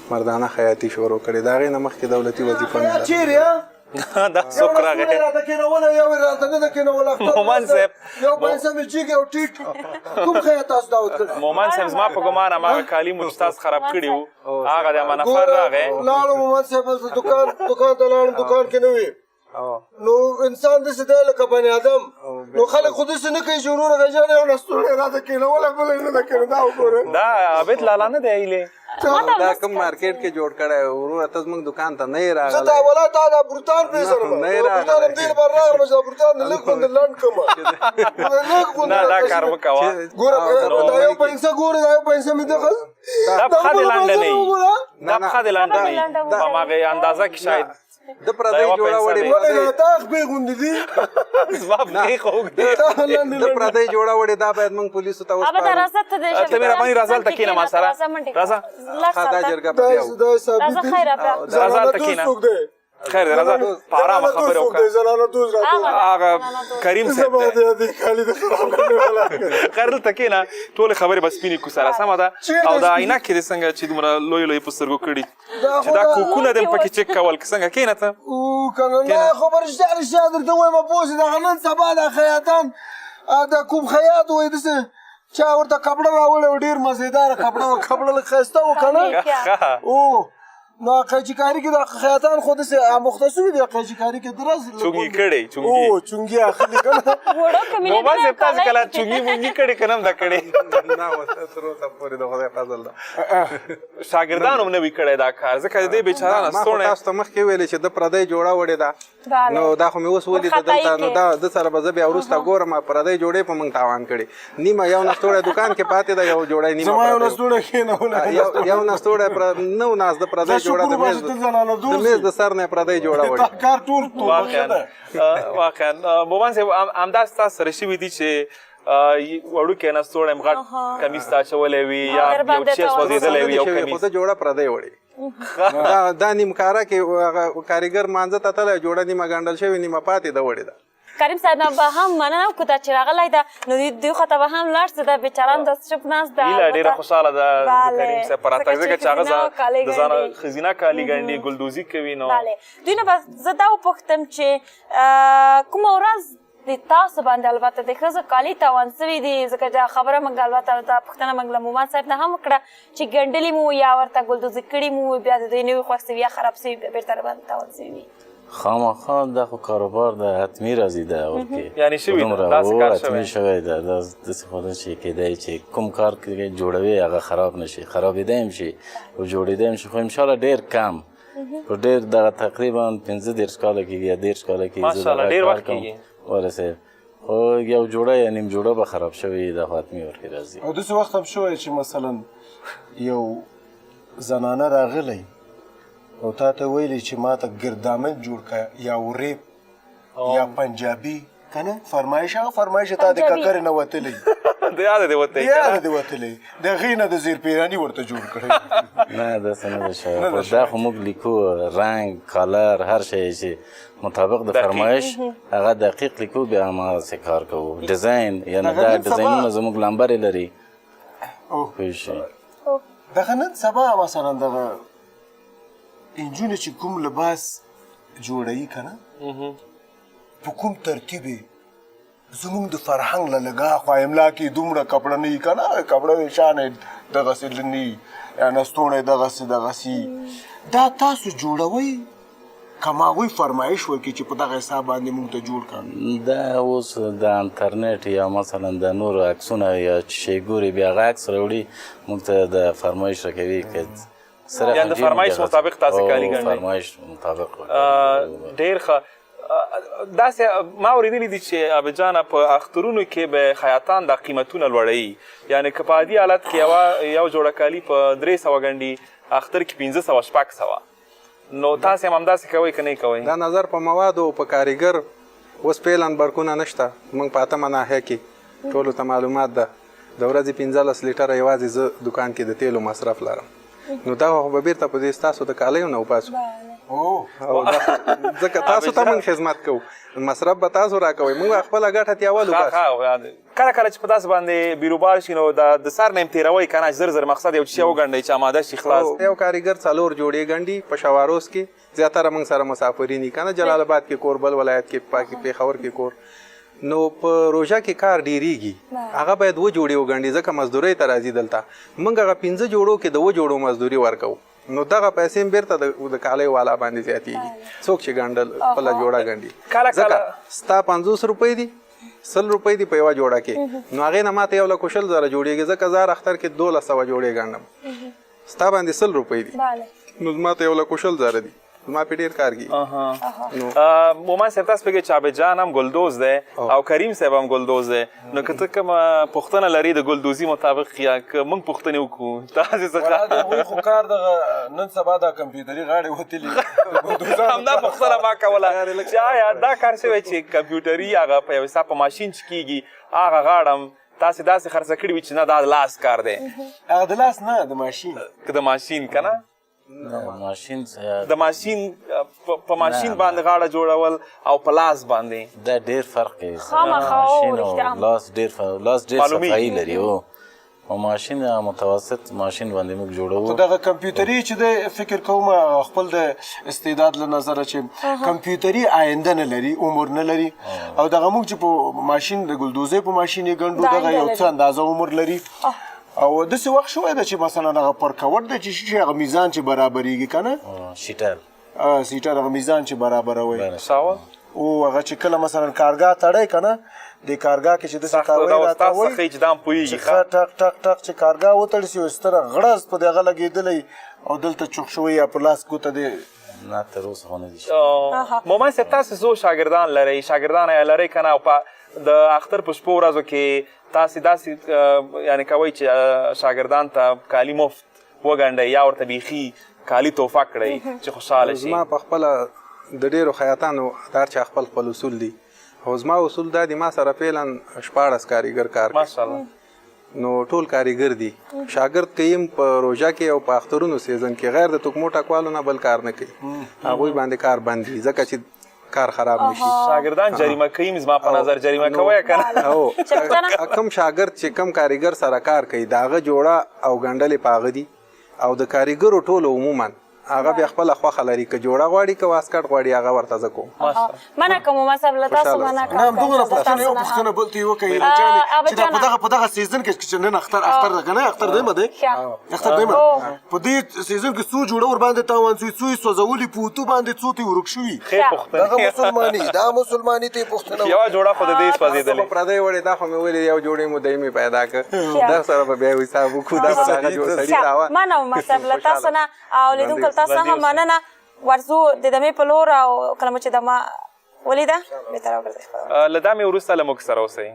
مردانه خیاطي شروع کړې. د هغې نه مخکې دولتي وظیفه مې لرله. چیرې دا څوک راغی؟ راته کېنوله یو یې راته نه ده کېنوله. مومن صاحب یو پیسه مې جیګ او ټیټ کوم خیاط تاسو دعوت کړی؟ مومن صاحب زما په ګمان هماغه کالي مو چې تاسو خراب کړي وو هغه د منفر راغی. لاړم محمد صاحب هلته دکان ته لاړم، دکان کې نه وي. نو انسان داسې دی لکه بني آدم. نو خلک خو داسې نه کوي چې وروره غژان یو نستوړی راته کېنوله بله یې نه ده کړې. دا وګوره دا عابد لالا نه دی ایلې دا کوم مارکیټ کې جوړ کړی وروره ته زموږ دکان ته نه یې زه راغلی. دا ولا تا دا بروتان پېژنم. نه یې بروتان هم دې لپاره راغلم چې دا بروتان د لږ غوندې لنډ کړمه. لږ غوندې نه دا کار مه کوه. ګوره دا یو پیسه ګوره دا یو پیسه مې دغه دا پښه دې لنډه نه وي. دا پښه دې لنډه نه وي. په هماغې اندازه کې شاید د پردۍ جوړه وړې ولې دا خپې غوندې دي. زما پښې خو اوږدې د پردۍ جوړه وړې دا باید موږ پولیسو ته ابدا وسپارو. راځه ته د ته مهرباني راځه هلته کښېنه ما سره. راځه دا جرګه په بیا وکړو. دا ثابت راځه دي. خیر راپره. راځه هلته کښېنه. خیر دی راځه په ارامه خبرې وکړه. زنانه دوست راته هغه کریم صاحب زما دی. د کالي د خراب کړي والا خیر دلته کښېنه ټولې خبرې به سپینې کړو سره سمه ده. او دا عینک دې څنګه چې دومره لوی لوی په سترګو کړي چې دا کوکونه دې پکې چک کول که څنګه کښېنه ته. او کنه نه خو به رښتیا درته وایم پوه شې دغه نن سبا دا خیاطان د کوم خیاط وایي داسې چا ورته کپړه راوړی و ډېر مزېداره کپړه لږ ښایسته و که نه. او نو قیچیکاري کې د خیاطان خو داسې آموخته شوي دي قیچیکاري کې درز چونګي کړی او چونګي اخلي که نه. مومن صاحب تاسو کله چونګي مونګي کړې که نه هم ده کړې؟ نه تر اوسه پورې د خدای فضل ده. شاګردانو هم نه وي کړی دا کار ځکه د دې بیچاره ما خو نستوڼی تاسو ته مخکې ویلې چې د پردۍ جوړه وړې ده. نو دا خو مې اوس ولیده دلته. نو دا د سره به زه بیا وروسته ګورم پردۍ جوړې په موږ تاوان کړي. نیمه یو نستوړی دکان کې پاتې ده، یو جوړی نیمه زما یو پاتې ده. نستوړی کښېنولی یو نستوړی نه و ناست د پردۍ جوړه د میز د سر نه پردۍ جوړه وړې. دا کار ټول واقعا مومن صاحب همداسې تاسو سره شوي دي چې وړوکی نستوړی هم غټ کمیس ته اچولی وي یا یو چیز سوځېدلی وي یو خو کمیس. د جوړه پردۍ وړې دا نیمکاره کې کاریګر مانځه ته تللی جوړه نیمه ګنډل شوې نیمه پاتې ده وړې ده. کریم صاحب نه به هم مننه وکړو ته چې راغلی ده نو دوی خواته به هم لاړ شو. دا بیچاران داسې چوپ ناست ده. هیله ډېره خوشحاله ده د کریم صاحب په راتګ ځکه چې هغه کالي د ځانه ښځینه کالي ګنډي ګلدوزي کوي. نو بله دوی نه به زه دا وپوښتم چې کومه ورځ د تاسو باندې البته د ښځو کالي تاوان سوي دي ځکه دا خبره موږ البته دا پوښتنه موږ له مومن صاحب نه هم وکړه چې ګنډلي مو یا ورته ګلدوزي کړي مو بیا د دوی نه وي خوښ سوي یا خراب سوي بیا بېرته راباندې تاوان سوي وي. خامخا دا خو کاروبار ده حتمی راځي ده اول کې یعنی شوي ده داسې کار شوی حتمی شوی ده. دا داسې خو نه چې کېدی چې کوم کار کې جوړوي هغه خراب نه شي، خرابېدی هم شي او جوړېدی هم شي، خو انشاءالله ډېر کم په ډېر دغه تقریبا 15 کاله کېږي یا 10 کاله کېږي ماشاءالله ډېر وخت کېږي ورسېد. خو یو جوړه یا نیم جوړه به خراب شوی دا خو حتمي ورکې راځي. او داسې وخت هم شوی چې مثلا یو زنانه راغلی او تا ته ویلي چې ما ته ګردامن جوړ کړه یا وریب یا پنجابي که نه فرمایش هغه فرمایش تا د ککرې نه وتلی د یاده دې وتلی یاده دې وتلی د هغې نه د زیر پیراني ورته جوړ کړی. نه داسې نه ده شوی. خو دا خو موږ لیکو رنګ کالر هر شی چې مطابق د فرمایش هغه دقیق لیکو بیا هماغسې کار کوو. ډیزاین یعنې دا ډیزاینونه زموږ لمبرې لري پوه شئ. دغه نن سبا مثلا دغه انجونې چې کوم لباس جوړوي که نه په کوم ترتیب یې زموږ د فرهنګ له لږه خوا املا کې دومره کپړه نه وي که نه کپړه د شان یې دغسې نه وي یا نستوڼی دغسې دا تاسو جوړوئ که ما هغوی فرمایش وکړي چې په دغه حساب باندې موږ ته جوړ کړه. دا اوس د انټرنیټ یا مثلا د نورو عکسونه یا چې شی ګوري بیا هغه عکس راوړي موږ ته د فرمایش راکوي که یعنې د فرمایش مطابق تاسې کالي ګنډئ. فرمایش مطابق ډېر ښه. داسې ما اورېدلي دي چې ابجانه په اخترونو کې به خیاطان دا قیمتونه لوړوي. یعنې که په عادي حالت کې یو جوړه کالي په 300 ګنډي اختر کې 1500 شپږ سوه نو تاسې هم همداسې کوئ که نه کوئ؟ دا نظر په موادو په کاریګر اوس پیلن برکونه نشته موږ په اتمه ناحیه کې ټولو ته معلومات ده د ورځې 15 لیټره یوازې زه دکان کې د تیلو مصرف لرم نو دا خو به بیرته په دې ستاسو د کالیو نه وباسو ځکه تاسو ته موږ خدمت کوو مصرف به تاسو راکوئ موږ خپله ګټه تیاول وباسو کله کله چې په تاسو باندې بیروبار شي نو د سر نه هم تېروئ که نه زر زر مقصد یو شی وګنډئ چې اماده شي خلاص یو کاریګر 4 جوړې ګنډي په شواروس کې زیاتره موږ سره مسافرین که نه جلال آباد کې کور بل ولایت کې پېښور کې کور نو په روژه کې کار ډیریږي هغه باید 2 جوړې وګنډي ځکه مزدورۍ ته راځي دلته موږ هغه 15 جوړو کې د 2 جوړو مزدوري ورکوو نو دغه پیسې هم بیرته د کالیو والا باندې زیاتېږي څوک چې ګنډل خپله جوړه ګنډي ځکه ستا 50 روپۍ دي 100 روپۍ دي په یوه جوړه کې نو هغې نه ماته 1,00,000 جوړېږي ځکه زه هر اختر کې 1200 جوړې ګنډم ستا باندې 100 روپۍ دي نو ماته 1,00,000 دي ما په ډیر کار کی مومن صاحب تاسو پکې چابه جان هم ګلدوز دی او کریم صاحب هم ګلدوز دی نو که ته کوم پوښتنه لري د ګلدوزي مطابق یا که موږ پوښتنې وکړو تاسې څخه خو کار دغه نن سبا د کمپیوټري غاړې وتلي همدا پوښتنه ما کوله چې آیا دا کار شوی چې کمپیوټري هغه په یو حساب په ماشین چې کېږي هغه غاړه تاسې داسې خرڅه کړي وي چې نه دا د لاس کار دی هغه د لاس نه د ماشین که د ماشین که نه ماشین د ماشین په ماشین باندې غاړه جوړول او په لاس باندې دا ډیر فرق کوي خامخا ماشین او لاس ډیر صفایي لري او ماشین متوسط ماشین باندې موږ جوړوو دغه کمپیوټري چې د فکر کوم خپل د استعداد له نظره چې کمپیوټري آینده نه لري عمر نه لري او دغه موږ چې په ماشین د ګلدوزۍ په ماشین یې ګنډو دغه یو څه اندازه عمر لري او داسې وخت شوی ده چې مثلا هغه پرکوټ دی چې هغه میزان چې برابرېږي که نه سیټر هغه میزان چې برابروي ساوه او هغه چې کله مثلا کارګاه تړی که نه د کارګاه کې چې داسې کاوی راته وایي چې ښه ټک ټک ټک چې کارګاه وتړل شي یو ستره غړز په دې هغه لګېدلی او دلته چوک شوی یا په لاس ګوته دی نه تر اوسه خو نه دي مومن صاحب تاسې څو شاګردان لرئ شاګردان یې لرئ که نه او د اختر په شپو ورځو کې تاسې داسې یعنې کوئ چې شاګردان ته کالي مفت وګنډئ یا ورته بیخي کالي تحفه کړئ چې خوشحاله شي زما په خپله د ډېرو خیاطانو هر چا خپل اصول دي او زما اصول دا دي ما سره فعلا 14 کاریګر کار کوي ماشاءالله نو ټول کاریګر دي شاګرد که یم په روژه کې او په اخترونو سیزن کې غیر د توکمو ټکوالو نه بل کار نه کوي هغوی باندې کار بند دي ځکه چې کار خراب نشي شاګردان جریمه کوي زما په نظر جریمه کوي که نه کم شاګرد چې کم کاریګر سره کار کوي د هغه جوړه او ګنډلې په هغه دي او د کاریګرو ټولو عموما هغه بیا خپله خوښه لري که جوړه غواړي که واسکټ غواړي هغه ورته زه کوم منع کوم مثلا له تاسو منع کوم نه همدغه پوښتنه یو پوښتنه بل ته یې وکړئ چې په دغه سیزن کې چې نن اختر ده که نه اختر دیمه دی اختر دیمه په دې سیزن کې څو جوړه ورباندې تاوان شوي څو یې سوځولي په اوتو باندې څو ته یې ورک شوي دغه مسلماني دا مسلماني ته یې پوښتنه یوه جوړه خو د دې سوځېدلې پردی وړې دا خو مې ویلې یو جوړې مو دایمي پیدا کړ دا سره به بیا حساب وکړو دا به هغه جوړ سړي راوه منع مثلا له تاسو نه او لیدونکو تاسو هم مننه ورځو د دمې په لور او کله مو چې دمه ولیده بهتره وګرځئ له دمې وروسته له موږ سره اوسئ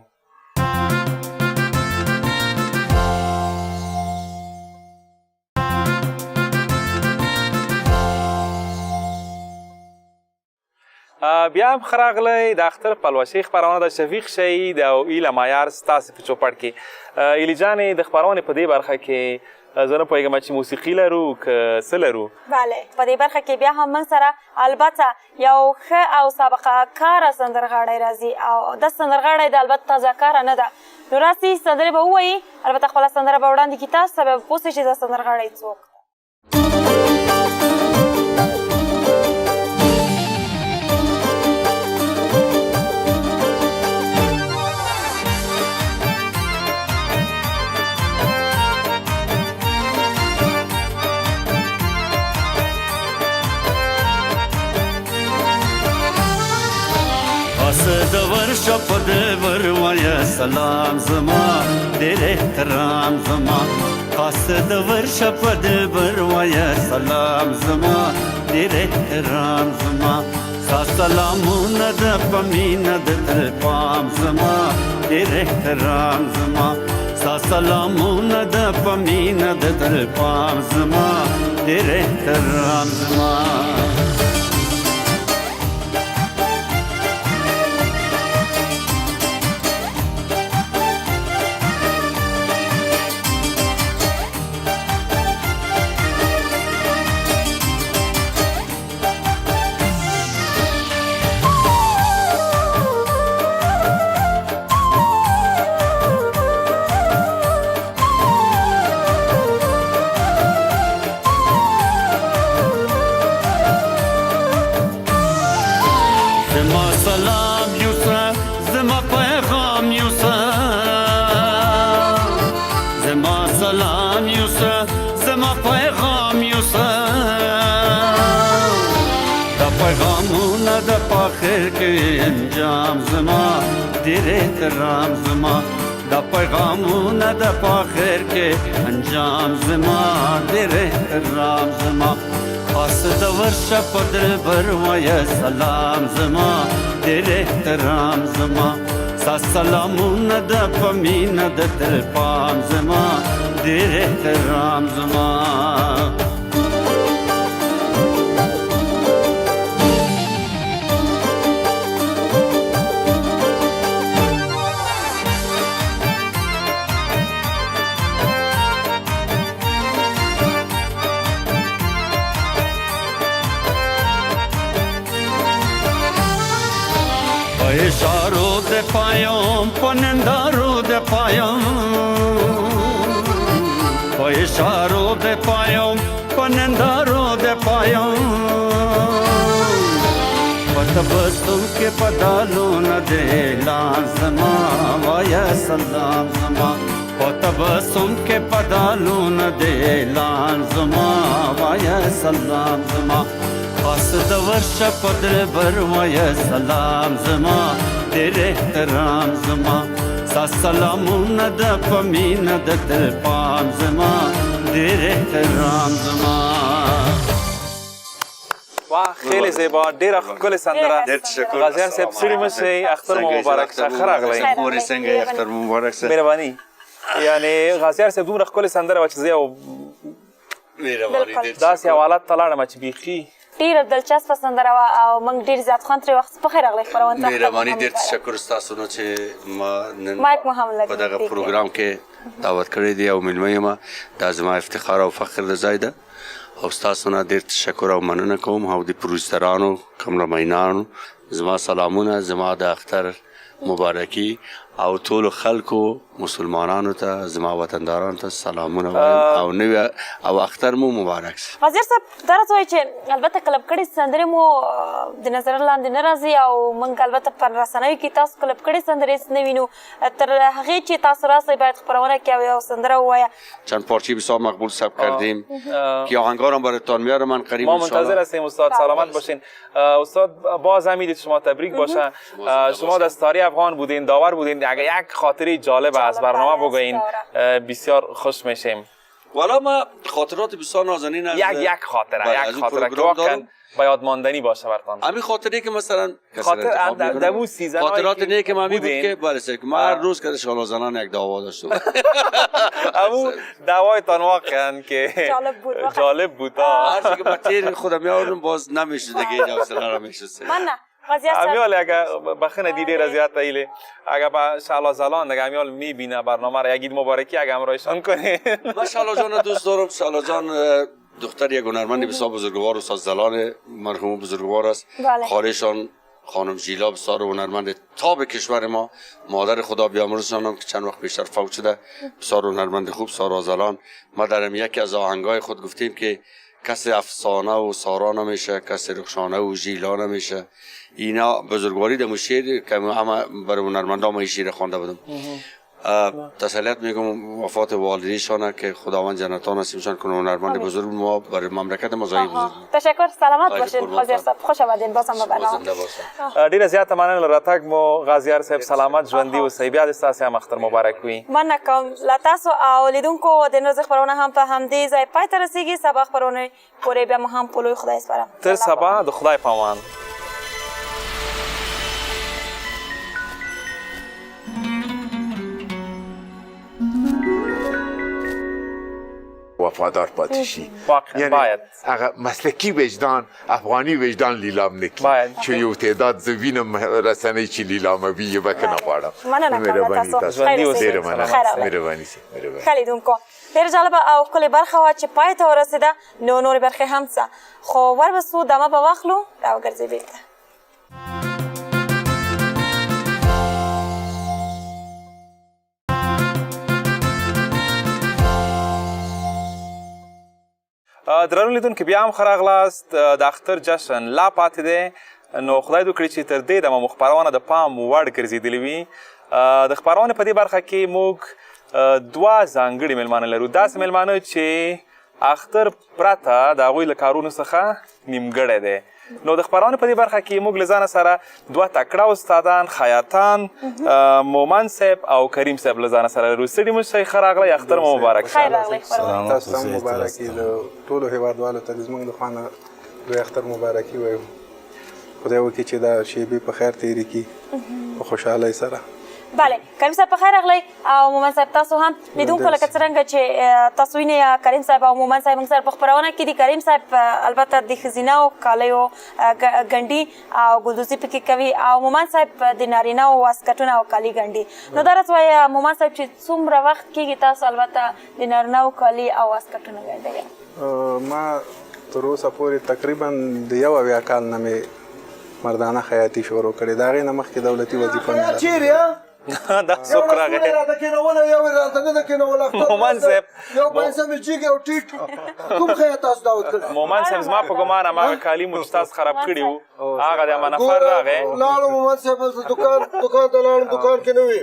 بیا هم ښه راغلی د اختر پلوشۍ خپرونه د شفیق شهید او ایله معیار ستاسې په چوپړ کې ایلي جانې د خپرونې په دې برخه کې زه نه پوهېږم چې موسیقي لرو که څه لرو بله په دې برخه کې بیا هم موږ سره البته یو ښه او سابقه کاره سندرغاړی راځي او دا سندرغاړی د البته تازه کاره نه ده نو راسي سندرې به ووایي البته خپله سندره به وړاندې کړي تاسو ته به پوه سئ چې دا سندرغاړی څوک د ورشه په دې وروايه سلام زما ډېر احترام زما خاص د ورشه په دې وروايه سلام زما ډېر احترام زما ستا سلامونه د په مینه د تل پام زما ډېر احترام زما ستا سلامونه د په مینه د تل پام زما ډېر احترام زما آخر کې انجام زما ډېر احترام زما دا پیغامونه د آخر کې انجام زما ډېر احترام زما خاص د ورشه په دلبر وایه سلام زما ډېر احترام زما ستا سلامونه د په مینه د تلپام زما ډېر احترام زما اشارو د پایم پنندارو د پایم اشارو د پایم پنندارو د پایم پتبستم کې پدالو نه د لازما وایا سلام زما پتبستم کې پدالو نه د لازما وایا سلام زما خاص د ورشه په دلبر وایه سلام زما ډېر احترام زما ستا سلامونه د په مینه د تلپام زما ډېر احترام زما واه خیلی زیبا ډېره ښکلې سندره غازیان صاحب ستړي مه شئ اختر مو مبارک شه ښه راغلی مورې څنګه یې اختر مو مبارک شه مهرباني یعنې غازیان صاحب دومره ښکلې سندره وه چې زه یو داسې حوالات ته لاړم چې بیخي ډیره دلچسپه سندره وه او موږ ډېر زیات خوند ترې واخیست په خیر راغلی خپرونه ته مهرباني ډېر تشکر ستاسو نه چې ما نن مایک مو هم لږ په دغه پروګرام کې دعوت کړی دی او میلمه یم دا زما افتخار او فخر د ځای ده او ستاسو نه ډېر تشکر او مننه کوم او د پروډوسرانو کمرمینانو زما سلامونه زما د اختر مبارکي او ټول خلکو مسلمانانو ته زما وطندارانو ته سلامونه وایم او نوی او اختر مو مبارک شي غازیار صاحب دا راته وایي چې البته کلب کړي سندرې مو د نظر لاندې نه راځي او موږ البته په رسنیو کې تاسو کلب کړي سندرې نه وینو تر هغې چې تاسو راسئ باید خپرونه کې یو سندره ووایه چند پارچه بسیار مقبول ثبت کردیم که آهنگارم براتان میارم من قریب ما منتظر هستیم استاد سلامت باشین استاد باز هم میدید شما تبریک باشه شما دستاری افغان بودین داور بودین اگر یک خاطره جالب از برنامه بگوین بسیار خوش میشیم والا ما خاطرات بسیار نازنین از یک خاطره که واقعا با یاد ماندنی باشه براتان همین خاطره که مثلا خاطر دمو سیزن خاطرات نیک ما بود که بله سر ما هر روز که شالا زنان یک دعوا داشتم همون دعوایتان واقعا که جالب بود هر چی که با تیر خودم میآوردم باز نمیشه دیگه حوصله را میشست امیال اگر بخنه دیده رضایت ایله اگر با شالا زلان اگر امیال میبینه برنامه را یگید مبارکی اگر همراهشان کنه من شالا جان دوست دارم شالا جان دختر یک هنرمند بسیار بزرگوار استاد زلان مرحوم بزرگوار است خواهرشان خانم ژیلا بسیار هنرمند تاب کشور ما مادر خدا بیامرزشان که چند وقت بیشتر فوت شده بسیار هنرمند خوب سارا زلان ما در یکی از آهنگای خود گفتیم که کسی افسانه و سارا نمیشه کسی رخشانه و ژیلا نمیشه اینا بزرگواری دمو شعر که همه برای هنرمندان ما این شعر خوانده بودم تسلیت میگم وفات والدینشان که خداوند جنتان نصیبشان کنه هنرمند بزرگ ما برای مملکت ما ځای بزرگ تشکر سلامت باشین غازیار صاحب خوش آمدین بازم به برنامه ډیره زیاته مننه لراتګ مو غازیار صاحب سلامت ژوندي اوسئ بیا د ستاسو هم اختر مبارک وي مننه کوم له تاسو او لیدونکو د نن ورځې خپرونه هم په همدې ځای پای ته رسیږي سبا خپرونې پورې بیا مو هم په لوی خدای سپارم تر سبا د خدای پامان وفادار پاتې شي واقعا باید هغه مسلکي وجدان افغاني وجدان لیلام نه باید. کړي چې یو تعداد زه وینم رسنۍ چې لیلاموي یې بکنه غواړم مننه کوم مهرباني تاسو تاسو خیر اوسئ. ډېره مننه خیر اوسئ. مهرباني سي مهرباني ښه لیدونکو ډېره جالبه او ښکلې برخه وه چې پای ته ورسېده نو نورې برخې هم څه خو وربسو دمه به واخلو راوګرځئ بېرته درنو لیدونکو بیا هم ښه راغلاست د اختر جشن لا پاتې دی نو خدای دې وکړي چې تر دې دمه مو خپرونه د پام وړ ګرځېدلې وي د خپرونې په دې برخه کې موږ دوه ځانګړي میلمانه لرو داسې میلمانه چې اختر پرته د هغوی له کارونو څخه نیمګړی دی نو د خپرونې په دې برخه کې موږ له ځانه سره دوه تکړه استادان خیاطان مومن صاحب او کریم صاحب له ځانه سره لرو ستړي مو شئ ښه راغلی اختر مو مبارک خیر راغلی تاسو ته هم مبارکي د ټولو هیوادوالو ته زموږ د خوا نه لوی اختر مبارکي وایم خدای وکړي چې دا شیبې په خیر تېرې کړي په خوشحالۍ سره بله کریم صاحب په خیر راغلی او مومن صاحب تاسو هم لیدونکو لکه څرنګه چې تاسو وینئ کریم صاحب او مومن صاحب موږ سره په خپرونه کې دي کریم صاحب البته د ښځینهو کالیو ګنډي او ګلدوزي پکې کوي او مومن صاحب د نارینهو واسکټونه او کالي ګنډي نو دا راته وایه مومن صاحب چې څومره وخت کېږي تاسو البته د نارینهو کالي او واسکټونه ګنډئ ما تر اوسه پورې تقریبا د 1 کال نه مې مردانه خیاطي شروع کړې د هغې نه مخکې دولتي وظیفه مې چیرې دا څوک راغی مومن صاحب مومن صاحب زما په ګمان هماغه کالي مو چې تاسو خراب کړي وو هغه د اما نفر راغی لاړم مومن صاحب دکان ته لاړم دکان کې نه وي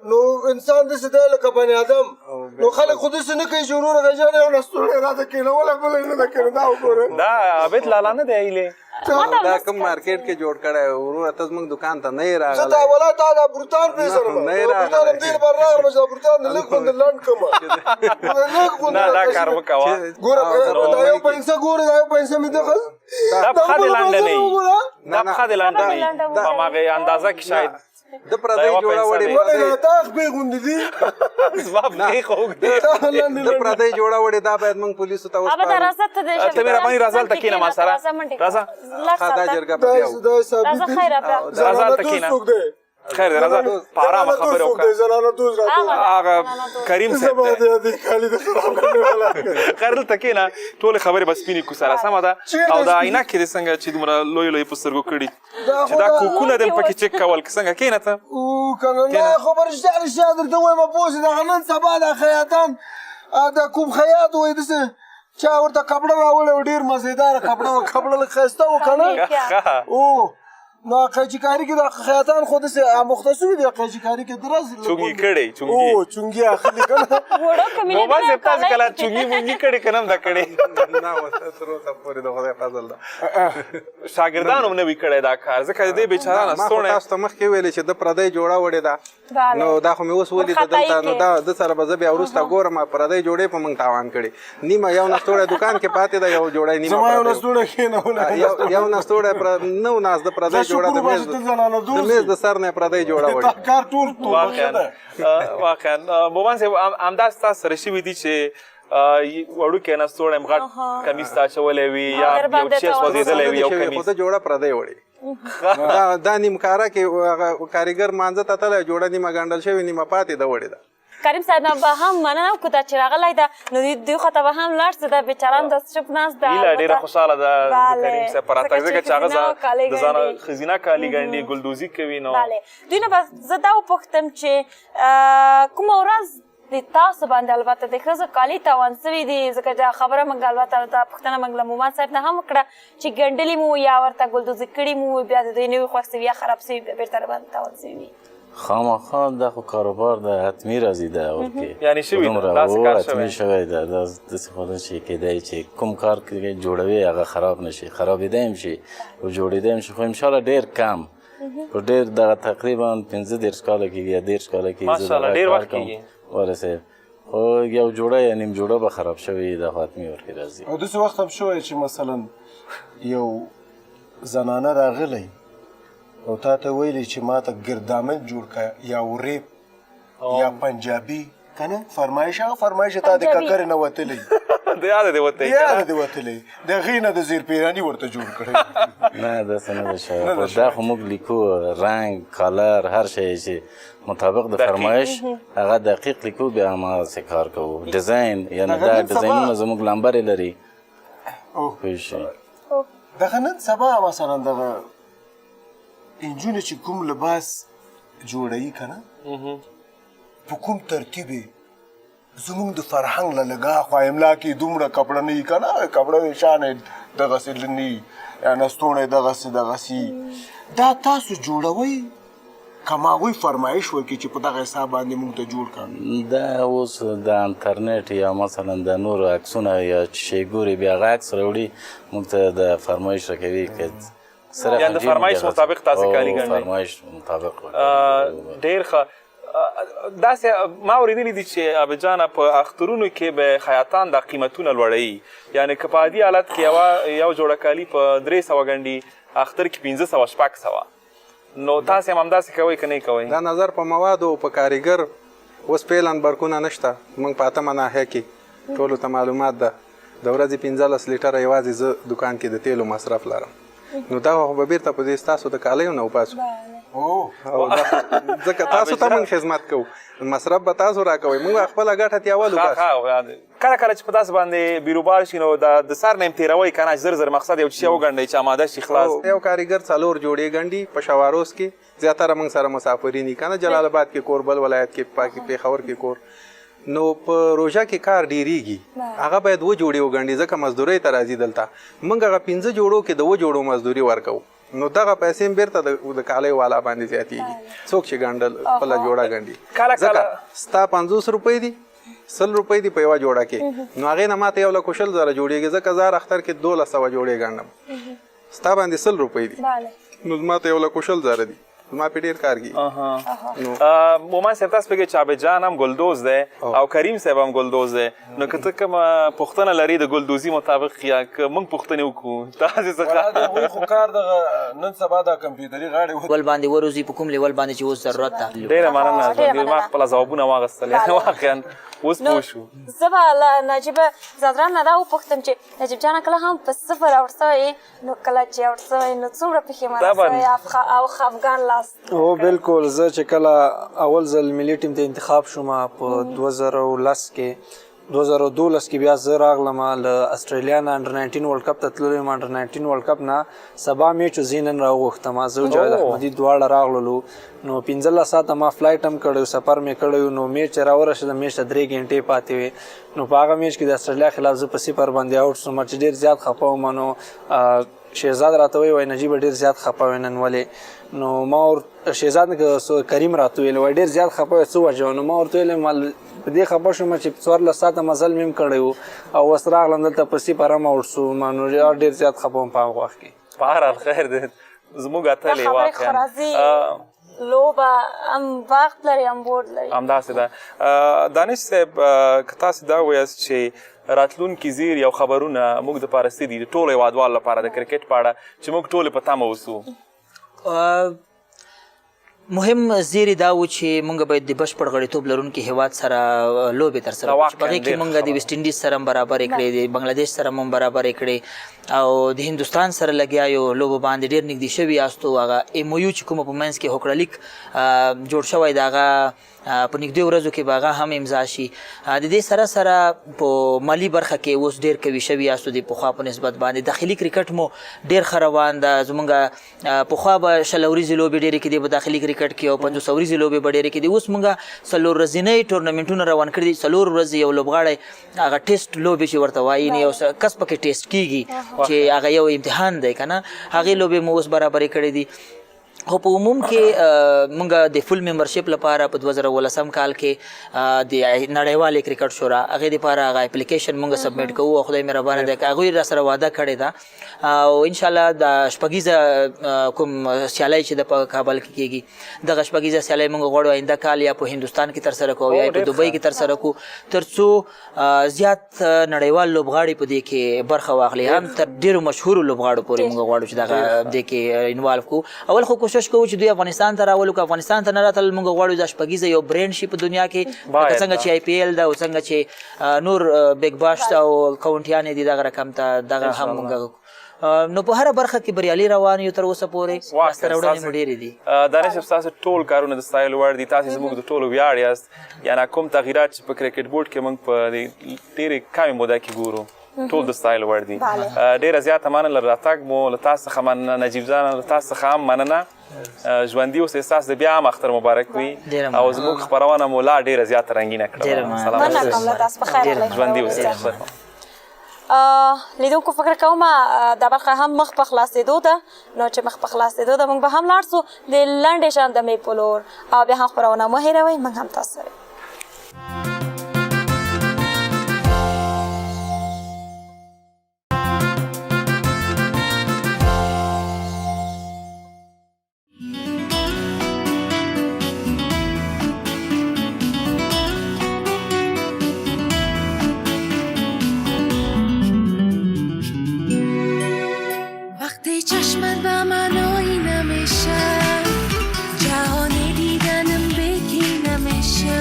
نو انسان داسې دی لکه بني ادم نو خلک خو داسې نه کوي چې ورور غژن یو نستوړی راته کېنولی بله یې نه ده کېنه دا وګوره دا عابد لالا نه دی ایلې دا کوم مارکیټ کې جوړ کړی وروره ته زموږ دکان ته نه یې زه راغلی تا ولا تا دا بروتان پېژنم نه یې بروتان هم دې لپاره راغلم چې دا بروتان د لږ غوندې لنډ کړمه نه دا کار مه کوه ګوره دا یو پیسه ګوره دا یو پیسه مې دغه دا پښه دې لنډه نه وي دا پښه دې لنډه نه وي په هماغې اندازه کې شاید د پردۍ جوړه ولې تا خپې غوندې دي زما پښې خو اوږدې د پردۍ جوړه وړې دا باید موږ پولیسو ته ابا دا راځه ته د ته مهرباني راځه هلته کښېنه ما سره راځه دا جرګه په بیا راځه خیر راځه هلته کښېنه خیر دی راځه په ارامه خبرې وکړه هغه کریم صاحب دی خیر دلته کښېنه ټولې خبرې به سپینې کړو سره سمه ده او دا عینک کې دې څنګه چې دومره لوی لوی په سترګو کړي چې دا کوکونه دې پکې چک کول که څنګه کښېنه ته کنه نه خو به رښتیا درته وایم پوه شې دغه نن سبا دا خیاطان د کوم خیاط وایي داسې چا ورته کپړه راوړی و ډېر مزېداره کپړه لږ ښایسته و که نه او نو قیچیکاري کې د خیاطان خو داسې آموخته شوي دي قیچیکاري کې درز چونګي کړی او چونګي اخلي که نه مومن صاحب تاسو کله چونګي مونګي کړې که نه هم ده کړې نه تر اوسه پورې د خدای فضل ده شاګردانو هم نه وي کړی دا کار ځکه د دې بیچاره نستوڼی تاسو ته مخکې ویلې چې د پردۍ جوړه وړې ده نو دا خو مې اوس ولیده دلته نو دا د سره به زه بیا وروسته ګورم پردۍ جوړې په موږ تاوان کړې نیمه یو نستوړی دکان کې پاتې ده یو جوړی نیمه زما یو نستوړی کښېنولی یو نستوړی نه و ناست د پردۍ جوړه د میز د سر نه پردۍ جوړه وړې کار ټول واقعا مومن صاحب همداسې تاسو سره شوي دي چې وړوکی نستوړی هم غټ کمیس ته اچولی وي یا یو چیز سوځېدلی وي یو کمیس خو د جوړه پردۍ وړې دا نیمکاره کې کاریګر مانځه ته تللی جوړه نیمه ګنډل شوې نیمه پاتې ده وړې ده کریم صاحب نه به هم مننه وکړو ته چې راغلی ده نو دوی خوا ته به هم لاړ شو دا بیچاران د چپ ناست ده هیله ډېره خوشحاله ده د کریم صاحب په راتګ ځکه چې هغه د ځانه ښځینه کالي ګنډي ګلدوزي کوي نو دوی نه به زه دا وپوښتم چې کومه ورځ د تاسو باندې البته د ښځو کالي تاوان سوي دي ځکه دا خبره موږ البته دا پوښتنه موږ له مومن صاحب نه هم وکړه چې ګنډلي مو یا ورته ګلدوزي کړي مو بیا د دوی نه وي خوښ سوي یا خراب سوي بیا بېرته راباندې تاوان سوي وي خامخا دا خو کاروبار ده حتمي راځي ده ورکې یعنې شوي ده داسې کار شوی حتمي شوی ده دا داسې خو نه چې کېدی چې کوم کار کې جوړوي هغه خراب نه شي خرابېدی هم شي او جوړېدی هم شي خو انشاءالله ډېر کم په ډېر دغه تقریبا 15 کاله کېږي یا 10 کاله کېږي ماشاءالله ډېر وخت کېږي ورسېد خو یو جوړه یا نیم جوړه به خراب شوی دا خو حتمي ورکې راځي او داسې وخت هم شوی چې مثلا یو زنانه راغلی او تا ته ویلي چې ما ته ګردامن جوړ کړه یا وریب یا پنجابي کنه فرمایش هغه فرمایش ته د ککر نه وتلی د یاد دی وته یا د وتلی د غینه د زیر پیرانی ورته جوړ کړی نه داسې نه ده شوی خو دا خو موږ لیکو رنګ کالر هر شی چې مطابق د فرمایش هغه دقیق لیکو بیا هماغسې کار کوو ډیزاین یعنې دا ډیزاینونه زموږ لمبرې لري پوه شئ دغه نن سبا مثلا دغه انجونې چې کوم لباس جوړوي که نه په کوم ترتیب زمونږ د فرهنګ له لږه خوا املا کې دومره کپړه نه وي که نه کپړه شان یې دغسې نه وي یا نستوڼی دغسې دا تاسو جوړوئ که ما هغوی فرمایش وکړي چې په دغه حساب باندې موږ ته جوړ کړه دا اوس د انټرنیټ یا مثلا د نورو عکسونه یا چې شی ګوري بیا هغه عکس راوړي موږ ته د فرمایش راکوي که یعنې د فرمایش مطابق تاسې کالي ګڼئ فرمایش مطابق ډېر ښه داسې ما اورېدلي دي چې عابدجانه په اخترونو کې به خیاطان دا قیمتونه لوړوي یعنې که په عادي حالت کې یو جوړه کالي په 300 ګڼډي اختر کې 500 شپږ نو تاسې هم همداسې کوئ که نه کوئ دا نظر په موادو په کاریګر اوس پیلن برکونه نشته موږ په اتمه ناحیه کې ټولو ته معلومات ده د ورځې 15 لیټره یوازې زه دکان کې د تیلو مصرف لرم نو دا خو به بیرته په دې ستاسو د کالیو نه وباسو ځکه تاسو ته موږ خدمت کوو مصرف به تاسو راکوئ موږ خپله ګټه تیول وباسو کله کله چې په داسې باندې بیروبار شي نو د سر نه هم تېروئ که نه زر زر مقصد یو شی وګڼئ چې اماده شي خلاص یو کاریګر 4 جوړې ګنډي په شواروز کې زیاتره موږ سره مسافرین که نه جلال آباد کې کور بل ولایت کې پېښور کې کور نو په روژه کې کار ډیریږي هغه باید 2 جوړې وګڼډي ځکه مزدورۍ ته راځي دلته موږ هغه 15 جوړو کې د 2 جوړو مزدوري ورکوو نو دغه پیسې هم بیرته د کالیو والا باندې زیاتېږي څوک چې ګنډل خپله جوړه ګنډي ځکه ستا 50 روپۍ دي 100 روپۍ دي په یوه جوړه کې نو هغې نه ماته 1,00,000 جوړېږي ځکه زه هر اختر کې 1200 جوړې ګنډم ستا باندې 100 روپۍ دي نو ماته 1,00,000 دي ما په ډیر کار کی مومن صاحب تاسو پکې چې عابدجان هم ګلدوز دی او کریم صاحب هم ګلدوز دی نو که ته کومه پوښتنه لري د ګلدوزي مطابق یا که موږ پوښتنې وکړو تاسې څخه خو کار دغه نن سبا د کمپیوټري غاړې ول باندې وروزي په کوم لیول باندې چې اوس ضرورت ده ډېره مننه ما خپله ځوابونه واخیستل واقعا اوس پوه شو زه به له نجیبه زادران نه دا وپوښتم چې نجیب جانه کله هم په صفر اوړ سوی نو کله چې اوړ سوی نو څومره پښیمانه سوی او خفګان لاست هو بالکل زه چې کله اول ځل ملي ټیم ته انتخاب شوم په 2010 کې 2012 کې بیا زه راغلم له استرالیا نه انډر 19 ورلډ کپ ته تللی یم انډر 19 ورلډ کپ نه سبا میچ زینن راوغوښتم زه او جاوید احمدي دواړه راغللو نو 15 ساعته ما فلایټ هم کړی سفر مې کړی نو میچ راورسېدم میچ ته 3 غنټې پاتې وې نو په هغه میچ کې د استرالیا خلاف زه په 0 باندې آوټ شوم چې ډېر زیات خفه وم نو شهزاد راته وایي نجیب ډېر زیات خفه وی نن ولې نو ما شهزاد نه کریم راته ویل وایي ډېر زیات خفه وی څه وجه نو ما ورته ویل په دې خفه شوم چې 14 ساعته مزل مې هم کړی و او اوس راغلم دلته په 0 هم اوټ شوم نو ډېر زیات خفه وم په هغه وخت کې په هر حال خیر دی زموږ اتلې واقعا لوبه هم وخت لري هم بورډ لري همداسې ده دانش صاحب که تاسو دا وایاست چې راتلونکي زیر یو خبرونه موږ دپاره څه دي د ټولو هېوادوالو لپاره د کرکټ په اړه چې موږ ټولې په تمه اوسو مهم زیری دا و چې موږ باید د بشپړ غړیتوب لرونکي هیواد سره لوبې ترسره کړو چې په هغې کې موږ د ویسټ انډیز سره هم برابرې کړې د بنګلادیش سره هم برابرې کړې او د هندوستان سره لګیا یو لوبو باندې ډېر نږدې شوي یاستو هغه ایم او یو چې کومه په منځ کې هوکړه لیک جوړ شوی د هغه په نږدې ورځو کې به هغه هم امضا شي د دې سره سره په مالي برخه کې اوس ډېر قوي شوي یاستو د پخوا په نسبت باندې داخلي کرکټ مو ډېر ښه روان ده زموږ پخوا به 20 ورځې لوبې ډېرې کېدې په داخلي کرکټ کې او 50 ورځې لوبې به ډېرې کېدې اوس موږ 4 ورځنۍ ټورنمنټونه روان کړي دي 4 ورځې یو لوبغاړی هغه ټیسټ لوبې چې ورته وایي یو کس پکې ټیسټ کېږي چې هغه یو امتحان دی که نه هغې لوبې مو اوس برابرې کړې دي خو په عموم کې موږ د فل ممبرشپ لپاره په 2018 کال کې د نړیوالې کرکټ شورا هغې دپاره هغه اپلیکیشن موږ سبمیټ کوو او خدای مهربانه دی که هغوی را سره وعده کړې ده او انشاءالله د شپږیزه کوم سیالۍ چې د په کابل کې کېږي دغه شپږیزه سیالۍ موږ غواړو آینده کال یا په هندوستان کې ترسره کوو یا په دوبۍ کې ترسره کوو تر څو زیات نړیوال لوبغاړي په دې کې برخه واخلي هم تر ډېرو مشهورو لوبغاړو پورې موږ غواړو چې دغه دې کې انوالو کړو اول خو کوشش کوو چې دوی افغانستان ته راولو که افغانستان ته نه راتلل موږ غواړو دا شپږیزه یو برینډ شي په دنیا کې لکه څنګه چې آی پی ایل ده او څنګه چې نور بیګ باش ته او کاونټیانې دي دغه رقم ته دغه هم موږ نو په هره برخه کې بریالي روان یو تر اوسه پورې لاسته راوړنې مو ډېرې دي دانش صاحب ستاسو ټول کارونه د ستایلو وړ دي تاسې زموږ د ټولو ویاړ یاست یعنې کوم تغییرات چې په کرکټ بورډ کې موږ په ډېرې کمې موده کې ګورو ټول د ستایلو وړ دي ډېره زیاته مننه له راتګ مو له تاسو څخه مننه نجیب جان له تاسو څخه هم مننه ژوندي اوسئ ستاسو د بیا هم اختر مبارک وي او زموږ خپرونه مو لا ډېره زیاته رنګینه کړه ژوندي اوسئ لیدونکو فکر کوم دا برخه هم مخ په خلاصېدو ده نو چې مخ په خلاصېدو ده موږ به هم لاړ سو د لنډې شاندمې په لور او بیا هم خپرونه مه هېروئ موږ هم تاسو سره چشمت به من آینه میشه جهان دیدنم بگی نمیشه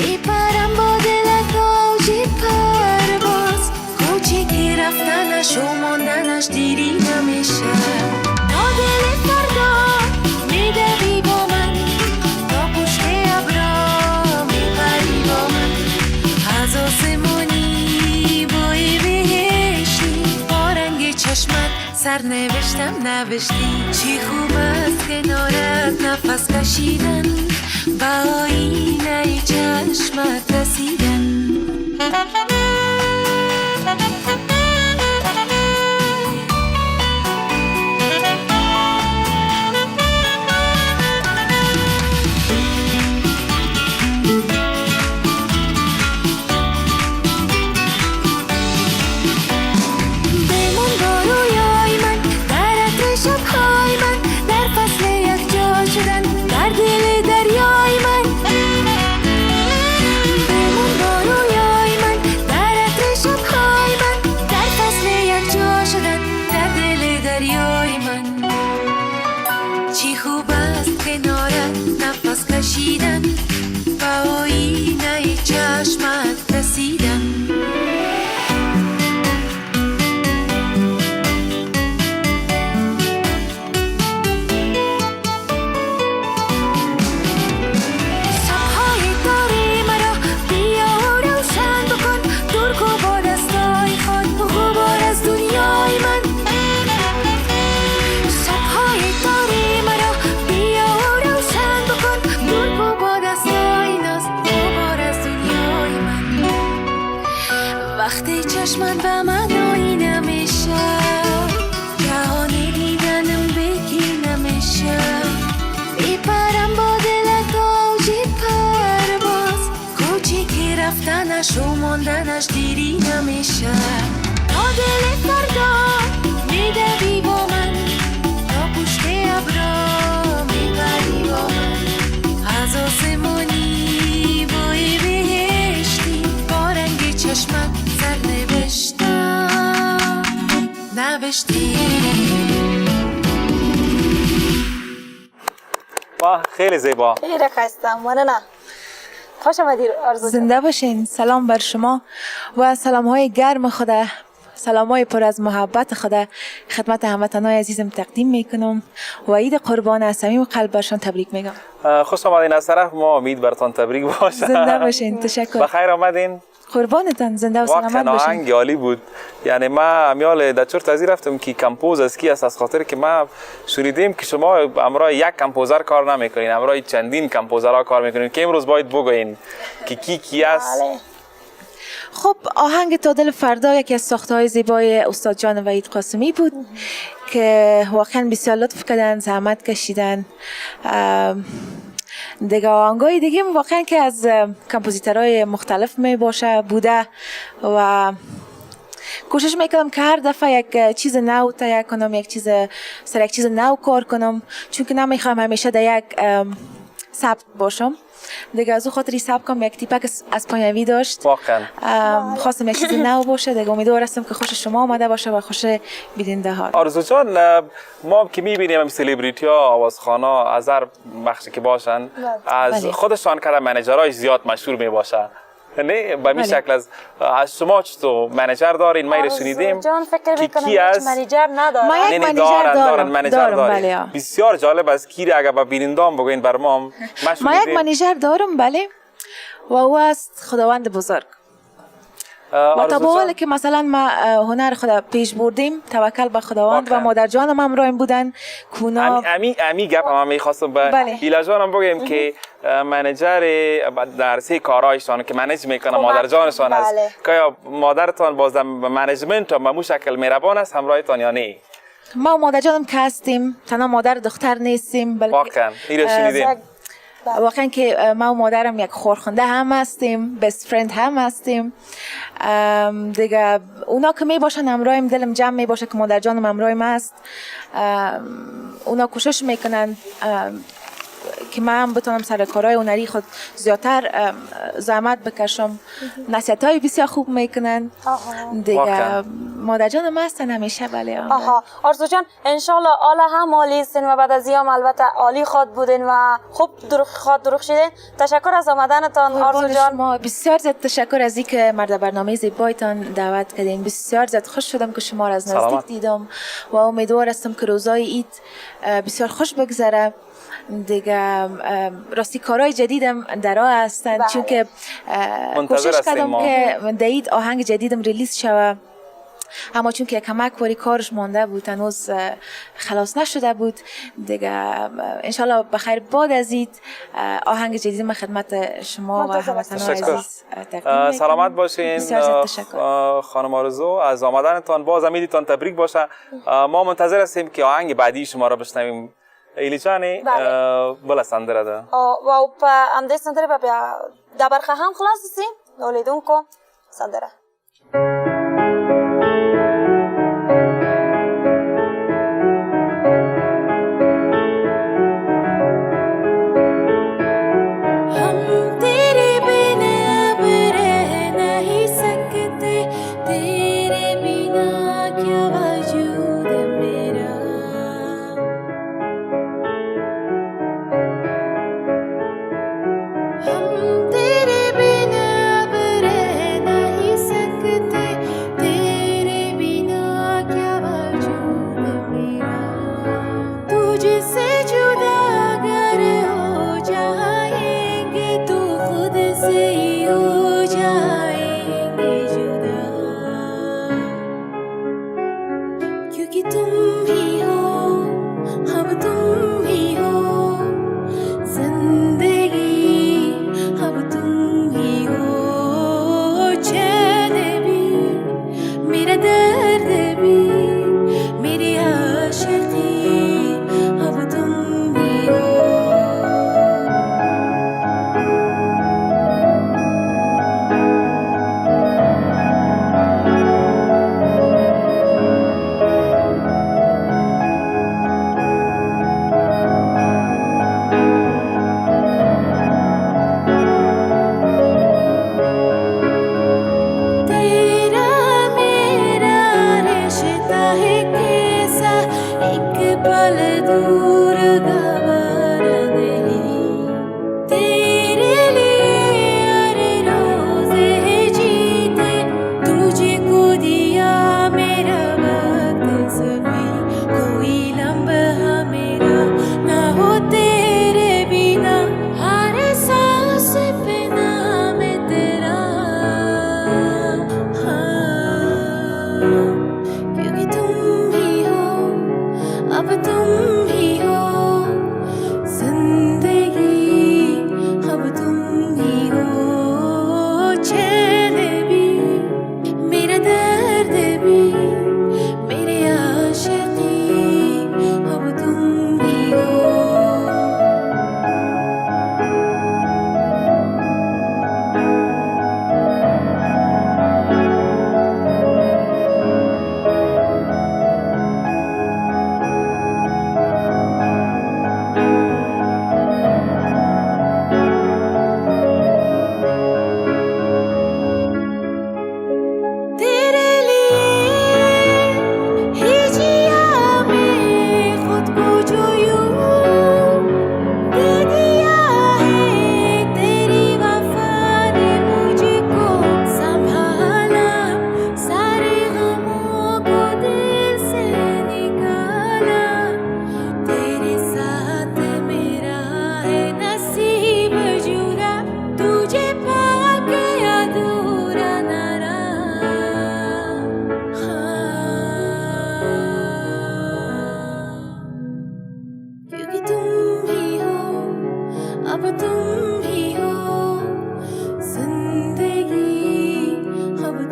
میپرم با دلت اوج پرواز کوچیکی رفتنش و ماندنش دیری نمیشه دل فردا میدوی با من تا پشت ابرا میپری با من از آسمونی بوی بهشتی با رنگ چشمت سرنوشتم نوشتی چی خوب است کنارت نفس کشیدن با آینه چشمت رسیدن کشیدن با آینه چشمت رسیدن صبحای داری مرا بیا و روشن بکن دور کو با دستای خود غبار از دنیای من صبحای داری مرا بیا و روشن بکن وقتی چشمت به من آینه میشه جهان دیدنم بگی نمیشه میپرم با دلت اوج پرواز کوچیکی رفتنش و ماندنش دیری نمیشه تا دل فردا میدوی با من تا پشت ابرا میپری با من از آسمونی بوی بهشتی با رنگ چشمت واه خیلی زیبا خیلی خستم مننه خوش آمدید آرزو زنده باشین صلام بر شما و سلام های گرم خدا سلام های پر از محبت خدا خدمت هموطنان عزیزم تقدیم میکنم و عید قربان از صمیم قلب برشان تبریک میگم خوش آمدین از طرف ما امید برتان تبریک باشه زنده باشین تشکر بخیر آمدین قربانتان زنده و سلامت باشین واقعا آهنگ عالی بود یعنی ما امیال در چرت ازی رفتم که کمپوز از کی است از خاطر که ما شنیدیم که شما امرای یک کمپوزر کار نمیکنین امرای چندین کمپوزرها کار میکنین که امروز باید بگوین که کی است خب آهنگ تا دل فردا یکی از ساخته‌های زیبای استاد جان وحید قاسمی بود که واقعا بسیار لطف کردن زحمت کشیدن دیگه آهنگای دیگه واقعا که از کمپوزیترهای مختلف می باشه بوده و کوشش میکنم که هر دفعه یک چیز نو تهیه کنم یک چیز نو کار کنم چون که نمیخوام همیشه در یک ثبت باشم دیگه. از او خاطری ثبتم یک تیپک اسپانیایی داشت، واقعا خواستم یک چیز نو باشه دیگه. امیدوار هستم که خوش شما آمده باشه و خوش بیننده ها. آرزو جان، ما که میبینیم این سلبریتی ها، آوازخوانا از هر بخشی که باشن از خودشان کردن منیجرهایش زیاد مشهور میباشن، نه به این شکل. از شما چطور منیجر دارین؟ ما رسونیدیم جان فکر میکنم کی از منیجر نداره. ما یک منیجر دارم. بله. بسیار جالب است. کی اگر با بینندام بگوین بر ما ما یک منیجر دارم، بله، و او است خداوند بزرگ. با تباولی که مثلا ما هنر خدا پیش بردیم، توکل به خداوند و مادر جانم هم همراهم بودن. کونا امی گپ هم میخواستم به ایلا جانم بگیم که منیجر در سه کارهایشان که منیج میکنه مادر جانشان است، که مادرتان باز منیجمنت و مو شکل مهربان است همراهتان یا نه؟ ما و مادر جانم که هستیم، تنها مادر دختر نیستیم، بلکه واقعا این شنیدیم. واقعا که ما و مادرم یک خورخنده هم هستیم، بست فرند هم هستیم دیگه. اونا که می باشن همراهیم دلم جمع می باشه که مادر جانم همراهیم است. اونا کوشش میکنن که من هم بتونم سر کارهای هنری خود زیادتر زحمت بکشم. نصیحت‌های بسیار خوب میکنن دیگه. مادر جانم هستن همیشه. بله. آرزو جان انشالله حالا هم عالی هستین و بعد از ایام البته عالی خود بودین و خوب خود درخشیدین. تشکر از آمدنتان آرزو جان. ما بسیار زیاد تشکر از اینکه مرد برنامه زیبایتان دعوت کردین. بسیار زیاد خوش شدم که شما را از نزدیک دیدم و امیدوار هستم که روزای عید بسیار خوش بگذره دیگه. راستی کارهای جدیدم در راه هستند، چون که کوشش کردم که دید آهنگ جدیدم ریلیز شوه، اما چون که کمک واری کارش مانده بود هنوز خلاص نشده بود دیگه. انشالله بخیر بعد از این آهنگ جدید من خدمت شما و هموطنان عزیز تقدیم. سلامت باشین خانم آرزو، از آمدنتان باز امیدتان تبریک باشه. ما منتظر هستیم که آهنگ بعدی شما را بشنویم. ایلی جانی بلا سندره ده و په همدې سندرې به بیا دا برخه هم خلاص سي نو لیدونکو سندره.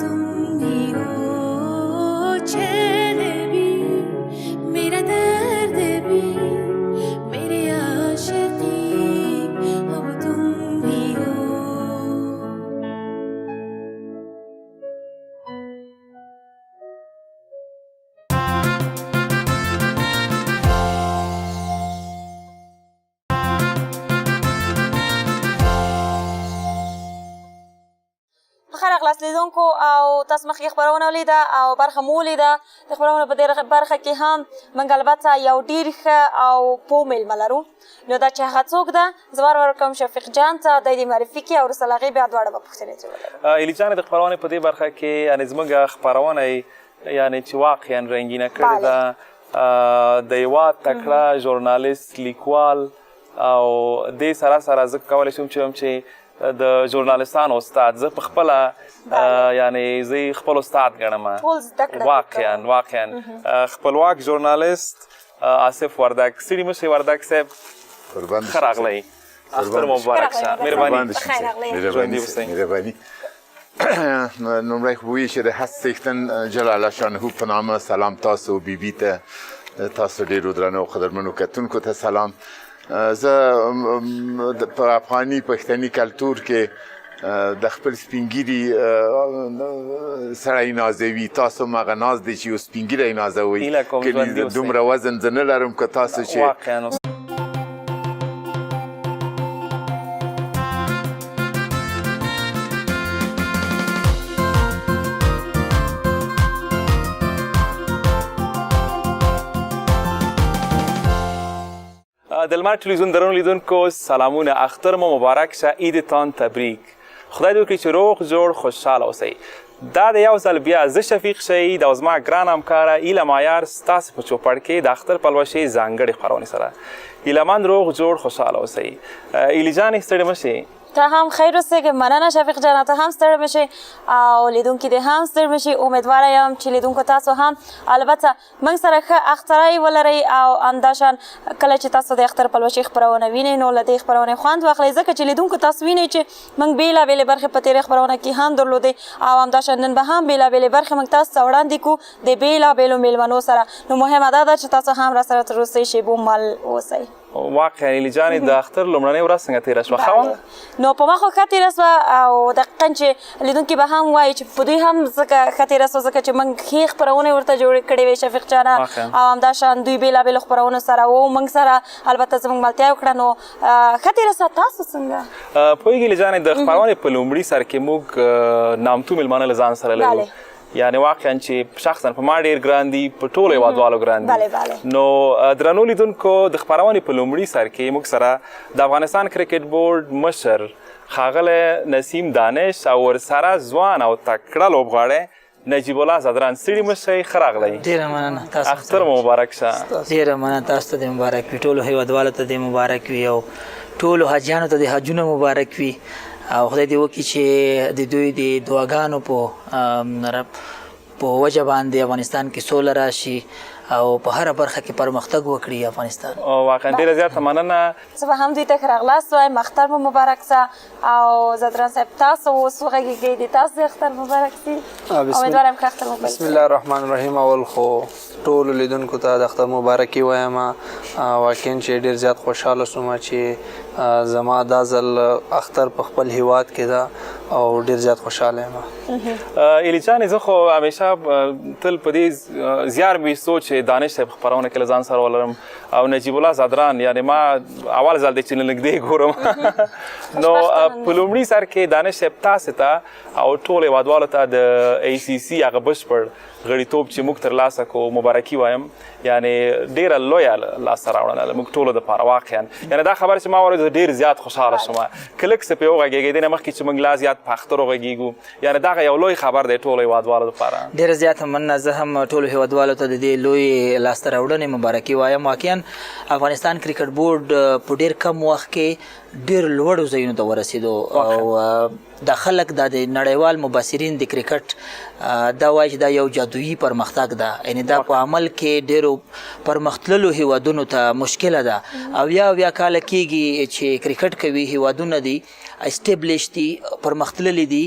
तुम ही हो चैन भी मेरा दर्द भी मेरे आशिकी अब तुम ही हो خیر اغلاس لیدونکو او تاسو مخکې خپرونه ولیده او برخه مو ولیده د خپرونه په دې برخه کې هم موږ البته یو ډېر ښه او پوه میلمه لرو نو دا چې هغه څوک ده زه ورکوم شفیق جان ته دی دې معرفي کړي او وروسته له هغې بیا دواړه به پوښتنې ترې ولرو ایلي جانې د خپرونې په دې برخه کې یعنې زموږ خپرونه یعنې چې واقعا رنګینه کړې ده د یوه تکړه ژورنالیست لیکوال او دې سره سره زه کولی شم چې وایم چې د ژورنالیستانو استاد زه په خپله یعنې زه خپل استاد ګڼم واقعا خپلواک ژورنالیست آصف وردک سړي مشر وردک صاحب ښه راغلی اختر مبارک شه مهرباني نمره خوبی چې د هستیختن جلاله شانهو په نامه سلام تاسو بیبي ته تاسو ډېرو درنو قدرمنو کتونکو ته سلام زه په افغاني پښتني کلتور کې د خپل سپینګیري سړی نازوي تاسو هم هغه ناز دی چې یو سپینګیری نازوئ دومره وزن زه نه لرم که تاسو چې د لمر ټلویزیون درنو لیدونکو سلامونه اختر مو مبارک شه عیدتان تبریک خدای دې وکړي چې روغ جوړ خوشحاله اوسئ دا د یو ځل بیا زه شفیق شهید او زما ګران همکاره ایله مایار ستاسو په چوپړ کې د اختر پلوشې ځانګړې خپرونې سره ایله من روغ جوړ خوشحاله اوسئ ایلي جانې ستړې مه شئ ته هم خیر اوسېږې مننه شفیق جانه ته هم ستړی مه شئ او لیدونکي دې هم ستړي مه شئ امیدواره یم چې لیدونکو تاسو هم البته موږ سره ښه اخترۍ ولرئ او همداشان کله چې تاسو د اختر پلوشې خپرونه وینئ نو له دې خپرونې خوند واخلئ ځکه چې لیدونکو تاسو وینئ چې موږ بېلابېلې برخې په تېرې خپرونه کې هم درلودې او همداشان نن به هم بېلابېلې برخې موږ تاسو ته وړاندې کړو د بېلابېلو میلمنو سره نو مهمه دا ده چې تاسو هم راسره تر اوسه شیبو مل اوسئ واقعا ایلي جانې د اختر لومړنۍ ورځ څنګه تېره شوه ښه وه نو په ما خو ښه تېره شوه او دقیقا چې لیدونکي به هم وایي چې په دوی هم ځکه ښه تېره شوه ځکه چې موږ ښې خپرونې ورته جوړې کړې وې شفیق جانه او همداشان دوی بېلابېلو خپرونو سره و موږ سره البته زموږ ملتیا وکړه نو ښه تېره شوه تاسو څنګه پوهېږي ایلي جانې د خپرونې په لومړي سر کې موږ نامتو میلمانه له ځان سره لرو یعنی واقعا چې شخصا په ما ډېر ګران دي په ټولو هېوادوالو ګران دي نو درنو لیدونکو د خپرونې په لومړي سر کې موږ سره د افغانستان کرکټ بورډ مشر ښاغلی نسیم دانش او ورسره ځوان او تکړه لوبغاړی نجیب الله زدران سړي مه شئ ښه راغلی ډېره مننه تاسو اختر مو مبارک شه ډېره مننه تاسو ته دې مبارک وي ټولو هېوادوالو ته دې مبارک وي او ټولو حاجیانو ته دې حجونه مبارک وي او خدای دې وکړي چې د دوی د دعاګانو په وجه باندې افغانستان کې سوله راشي او په هره برخه کې پرمختګ وکړي افغانستان واقعا ډېره زیاته مننه زه به هم دوی ته ښه راغلاست وایم اختر مو مبارک شه او زدران صاحب تاسو اوس وغږېږئ د تاسو د اختر مبارک سي امیدواره یم ښه اختر مو بسم الله الرحمن الرحیم اول خو ټولو لیدونکو ته د اختر مبارکي وایم واقعا چې ډېر زیات خوشحاله شوم چې زما دا ځل اختر په خپل هیواد کې ده او ډېر زیات خوشحاله یم ایلي جانې زه خو همیشه تل په دې زیار مې سوچ چې دانش صاحب خپرونه کې له ځان سره ولرم او نجیب الله زدران یعنې ما اول ځل دی چې نږدې ګورم نو په لومړي سر کې دانش صاحب تاسې ته او ټولو هېوادوالو ته د ACC هغه بشپړ غړیتوب چې موږ ترلاسه کړو مبارکي وایم یعنې ډېره لویه لاسته راوړنه موږ ټولو دپاره واقعا یعنې دا خبره چې ما واورېد ډېر زیات خوشحاله شوم که لږ څه پرې وغږېږئ دې نه مخکې چې موږ لا زیات په اختر وغږېږو یعنې دغه یو لوی خبر دی ټولو هېوادوالو دپاره ډېره زیاته مننه زه هم ټولو هېوادوالو ته د دې لوی لاسته راوړنې مبارکي وایم واقعا افغانستان کرکټ بورډ په ډېر کم وخت کې ډېر لوړو ځایونو ته ورسېدو او دا خلک دا د نړیوال مبصرین د کرکټ دا وایي چې دا یو جادویي پرمختګ ده، یعنې دا په عمل کې ډېرو پرمختللو هیوادونو ته مشکله ده. اویا کاله کېږي چې کرکټ کوي، هیوادونه دي اسټیبلیش دي، پرمختللي دي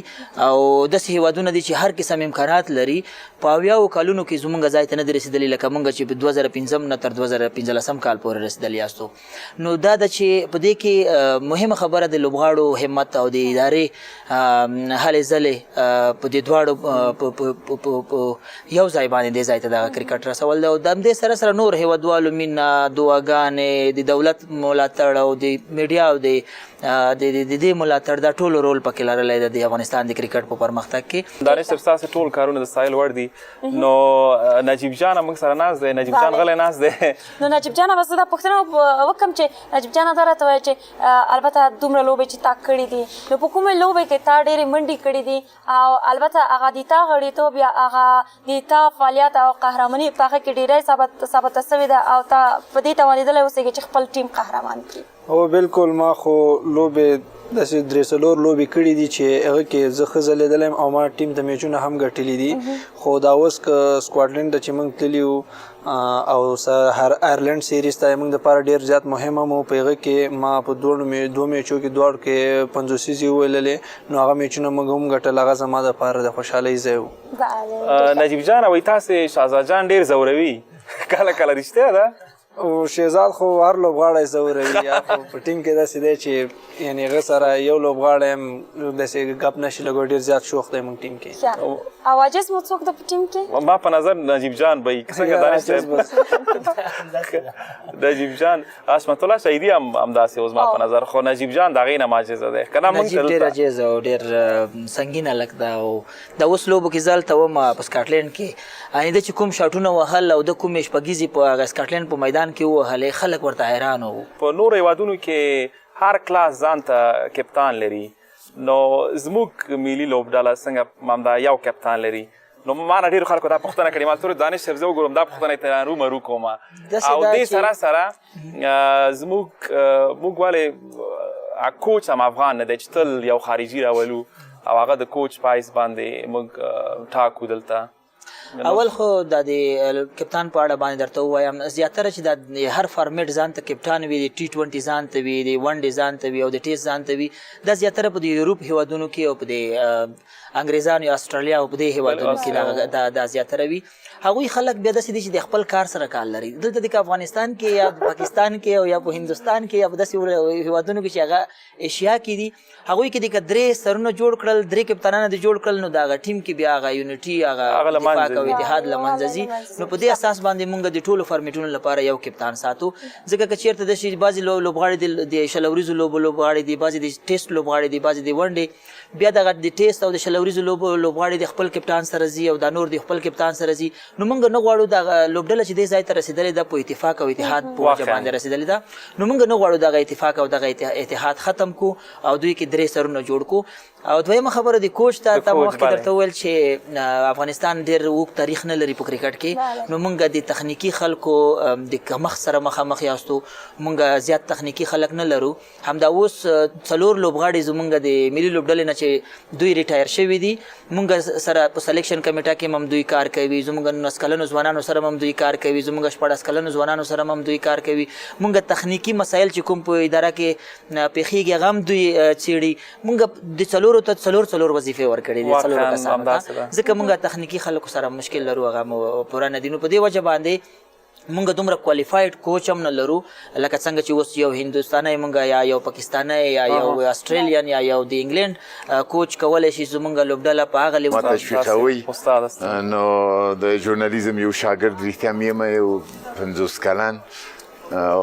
او داسې هیوادونه دي چې هر قسم امکانات لري. په اویاو کالونو کې زموږ ځای ته نه دي رسېدلي لکه موږ چې په 2015 نه تر 2015 کال پورې رسېدلي یاستو. نو دا ده چې په دې کې مهمه خبره د لوبغاړو همت او د ادارې هلې ځلې په دې دواړو یو ځای باندې دې ځای ته دغه کرکټ رسول ده. او د همدې سره سره نور هیوادوالو مینه، دعاګانې، د دولت ملاتړ او د میډیا او د دې ملاتړ دا ټول رول پکې لرلی ده د افغانستان د کرکټ په پرمختګ کې. دانش صاحب ستاسې ټول کارونه د ستایل وړ دي. نو نجیب جان موږ سره ناست دی، نجیب جان غلی ناست دی. نو نجیب جان بس دا پوښتنه وکړم چې نجیب جان دا راته وایي چې البته دومره لوبې چې تا کړي دي، نو په کومې لوبې کې تا ډېرې منډې کړي دي او البته هغه د تا غړیتوب یا هغه د تا فعالیت او قهرماني په هغه کې ډېری ثابته سوې ده او تا په دې توانېدلی اوسېږي چې خپل ټیم قهرمان کړي؟ او بالکل ما خو لوبې داسې 3 لوبې کړي دي چې هغه کې زه ښه ځلېدلی یم او ما ټیم ته میچونه هم ګټلي دي. خو دا اوس که سکواډلینډ ته چې موږ تللي وو او آیرلینډ سیریز ته موږ دپاره ډېر زیات مهم هم و. په هغه کې ما په 2 میچو کې دواړو کې 50 وویللې، نو هغه میچونه موږ هم ګټل. هغه زما دپاره د خوشحالۍ ځای و. نجیب جان وایي تاسې شهزاد جان ډېر ځوروي، کله کله رښتیا ده؟ او شهزاد خو هر لوبغاړی ځوروي، یا خو په ټیم کې داسې دی چې یعنې هغه سره یو لوبغاړی هم داسې ګپ نشي لګوي، ډېر زیات شوق دی موږ ټیم کې. او عاجز مو څوک ده په ټیم کې؟ ما په نظر نجیب جان به څنګه دانش صاحب نجیب جان عصمت الله شهیدي هم همداسې اوس ما په نظر، خو نجیب جان د هغې نه عاجزه دی. که نه نجیب ډېر عاجز او ډېر سنګین هلک ده. او د اوس لوبو کې زه هلته وم په سکاټلینډ کې، یعنې ده چې کوم شاټونه وهل او د کومې شپږیزې په هغه سکاټلینډ په میدان کې ووهلې، خلک ورته حیران وو. په نورو هیوادونو کې هر کلاس ځان ته کپتان لري، نو زموږ ملي لوبډله څنګه همدا یو کپتان لري. نو ما نه ډېرو خلکو دا پوښتنه کړې، ما ته دانش صاحب زه وګورم دا پوښتنه یې ترې رومرو کوم. او دې سره سره موږ ولې کوچ هم افغان نه دی چې تل یو خارجي راولو او هغه د کوچ پایس باندې موږ ټاکو دلته. اول خو دا د کپتان په اړه باندې درته ووایم، زیاتره چې دا هر فارمیټ ځان ته کپتان وي، د T20 ځان ته وي، د ون ډے ځان ته وي او د ټیسټ ځان ته وي، دا زیاتره په د یوروپ هیوادونو کې او په د انګریزانو یا استرالیا او په دې هیوادونو کې دا زیاتره وي. هغوی خلک بیا داسې دي چې د خپل کار سره کار لري. دلته د افغانستان کې یا پاکستان کې او یا په هندوستان کې یا په داسې هیوادونو کې چې هغه ایشیا کې دي، هغوی کې د 3 سرونه جوړ کړل، 3 کپتانان دې جوړ کړل، نو د هغه ټیم کې بیا هغه یونټي، هغه اتفاق او اتحاد له منځه ځي. نو په دې اساس باندې موږ د ټولو فارمیټونو لپاره یو کپتان ساتو، ځکه که چېرته داسې بعضې لوبغاړي د شلوریزو لوبو لوبغاړي دي، بعضې د ټیسټ لوبغاړي دي، بعضې د ون ډے، بیا دغه د ټیسټ او د شلوریزو لوبو لوبغاړي د خپل کپتان سره ځي او دا نور د خپل کپتان سره ځي. نو موږ نه غواړو دغه لوبډله چې دې ځای ته رسېدلې ده په اتفاق او اتحاد په وجه باندې رسېدلې ده، نو موږ نه غواړو دغه اتفاق او دغه اتحاد ختم کو او دوی کې 3 سرونه جوړ کو. او دویمه خبره د کوچ ته مخکې درته وویل چې افغانستان ډېر اوږد تاریخ نه لري په کرکټ کې، نو موږ د تخنیکي خلکو د کمښت سره مخامخ یاستو، موږ زیات تخنیکي خلک نه لرو. همدا اوس 4 لوبغاړي زموږ د ملي لوبډلې نه چې دوی ریټایر شوي دي، موږ سره په سلیکشن کمیټه کې هم دوی کار کوي، زموږ 19 کلنو ځوانانو سره هم دوی کار کوي، زموږ 14 کلنو ځوانانو سره هم دوی کار کوي. موږ تخنیکي مسایل چې کوم په اداره کې پیښیږي هغه هم دوی څېړي. موږ د ته 4 وظیفې ورکړې دي 4 کسانو ته، ځکه موږ تخنیکي خلکو سره مشکل لرو، هغه مو پوره نه دي. نو په دې وجه باندې موږ دومره کوالیفاید کوچ هم نه لرو، لکه څنګه چې اوس یو هندوستانی موږ یا یو پاکستانی یا یو استرالین یا یو د انګلینډ کوچ کولی شي زموږ لوبډله په هغه لیول تشویقوي. نو د ژورنالیزم یو شاګرد رښتیا مې یم، یو 50 کلن،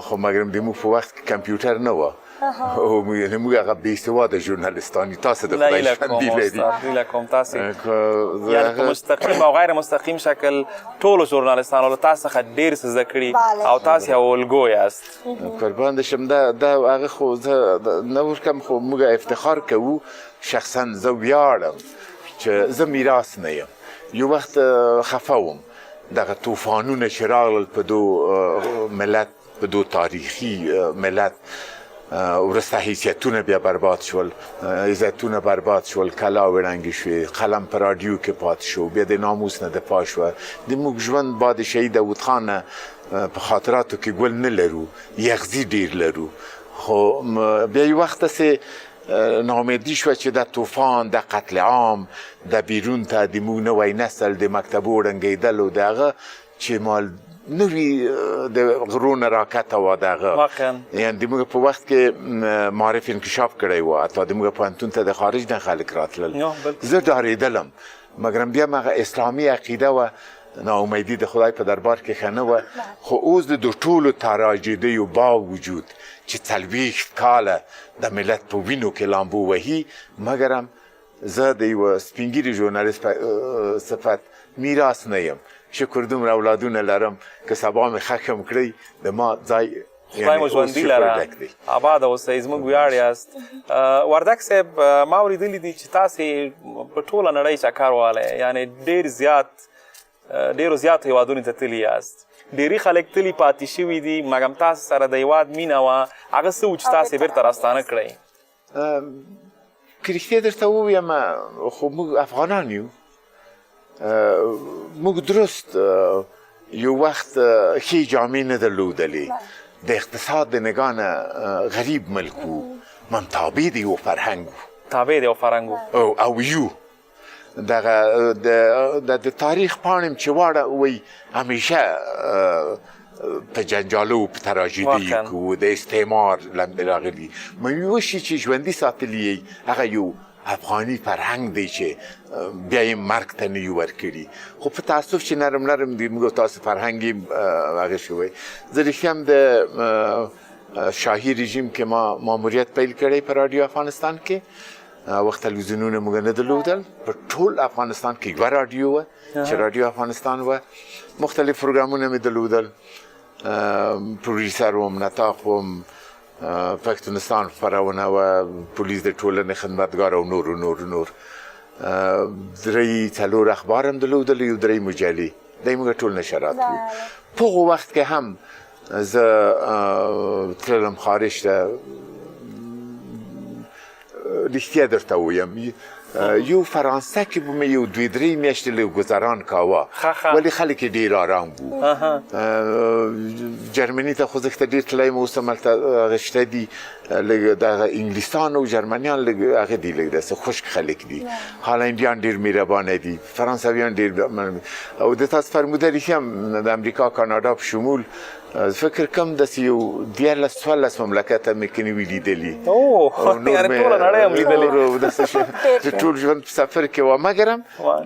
خو مګر د موږ په وخت کې کمپیوټر نه وه او موږ هغه بېسواده ژورنالیستان یو. تاسو د خدای شاندي لري، هیله کوم تاسې یعنې په مستقیم او غیر مستقیم شکل ټولو ژورنالیستانو له تاسو څخه ډېر څه زده کړي او تاسې یو الګو یاست. قربان دې شم. دا هغه خو زه نه ورکم، خو موږ افتخار کوو. شخصا زه ویاړم چې زه میراث نه یم. یو وخت خفه وم دغه طوفانونه چې راغلل په دو ملت، په دو تاریخي ملت، ورسته حیثیتونه بیا برباد شول، عزتونه برباد شول، کلا ورنګې شوې، قلم په راډیو کې پاتې شو، بیا د ناموس نه دفاع شوه. د موږ ژوند با د شهید داود خان نه په خاطراتو کې ګل نه لرو، یغزي ډېر لرو. خو بیا یو وخت داسې ناامیدي شوه چې د طوفان، د قتل عام، د بیرون ته د موږ نوی نسل د مکتبو ړنګېدلو د هغه چې مال نوي د غرونه راکته وه د هغه، یعنې د موږ په وخت کې معارف انکشاف کړی و، حتی د موږ پوهنتون ته د خارج نه خلک راتلل. زه ډارېدلم، مګرم بیا مغه اسلامي عقیده وه، ناامیدي د خدای په دربار کې ښه نه وه. خو اوس د ټولو تراژیدیو باوجود چې 40 کاله د ملت په وینو کې لامبو وهي، مګرم زه د یوه سپین ږیري ژورنالیست په صفت میراث نه یم. شکر دومره اولادونه لرم که سبا مې ښخ هم کړئ د ما ځای خدای مو ژوندي لره، آباد اوسئ، زموږ ویاړ یاست. وردک صاحب، ما اورېدلي دي چې تاسې په ټوله نړۍ چکر وهلی، یعنې ډېرو زیاتو هېوادونو ته تللي یاست. ډېری خلک تللي پاتې شوي دي، مګم تاسو سره د هېواد مینه وه، هغه څه و چې تاسې بېرته راستانه کړئ؟ که رښتیا درته ووایم، خو موږ افغانان یو. موږ درست یو وخت ښې جامې نه درلودلې، د اقتصاد د نګاه نه غریب ملک وو، من تابع د یو فرهنګ وو، تابع د یو فرهنګ وو او یو. دغه د تاریخ پاڼې چې واړه وایي همیشه په جنجالو په تراژیدي کې وو، د استعمار راغلي. یو شي چې ژوندي ساتلي هغه یو افغاني فرهنګ دی چې بیا یې مرګ ته نه یو ورکړي. خو په تاسف چې نرم دی موږ تاسو فرهنګ یې هغه شوی. زه رښتیا د شاهي رژیم کې ما ماموریت پیل کړی په راډیو افغانستان کې. وخت تلویزیونونه موږ نه درلودل، په ټول افغانستان کې یوه راډیو وه چې راډیو افغانستان وه. مختلف پروګرامونه مې درلودل، پروډیوسر وم، نطاق وم، پښتونستان خپرونه وه، پولیس د ټولنې خدمتګار او نور. 3-4 اخبار هم درلودل، یو 3 مجلې، دی موږ ټول نشرات وو. په هغه وخت کې هم زه تللم خارج ته. رښتیا درته ووایم، یو فرانسه کې به مې یو 2-3 میاشتې لږ ګذران کاوه، ولې خلک یې ډېر آرام وو. جرمني ته خو زه ډېر تللی یم، اوس هم هلته هغه شته دي، لږ دغه انګلیسان او جرمنیان لږ هغه دي، لږ داسې خشک خلک دي. هالنډیان ډېر مهربانه دي، فرانسویان ډېر، او د تاسو فرموده رښتیا هم د امریکا کاناډا په شمول فکر کوم داسې یو 14 مملکته مې که نه وي لیدلي، یعنې ټوله نړۍ هم لیدلې، چې ټول ژوند په سفر کې وه، مګرم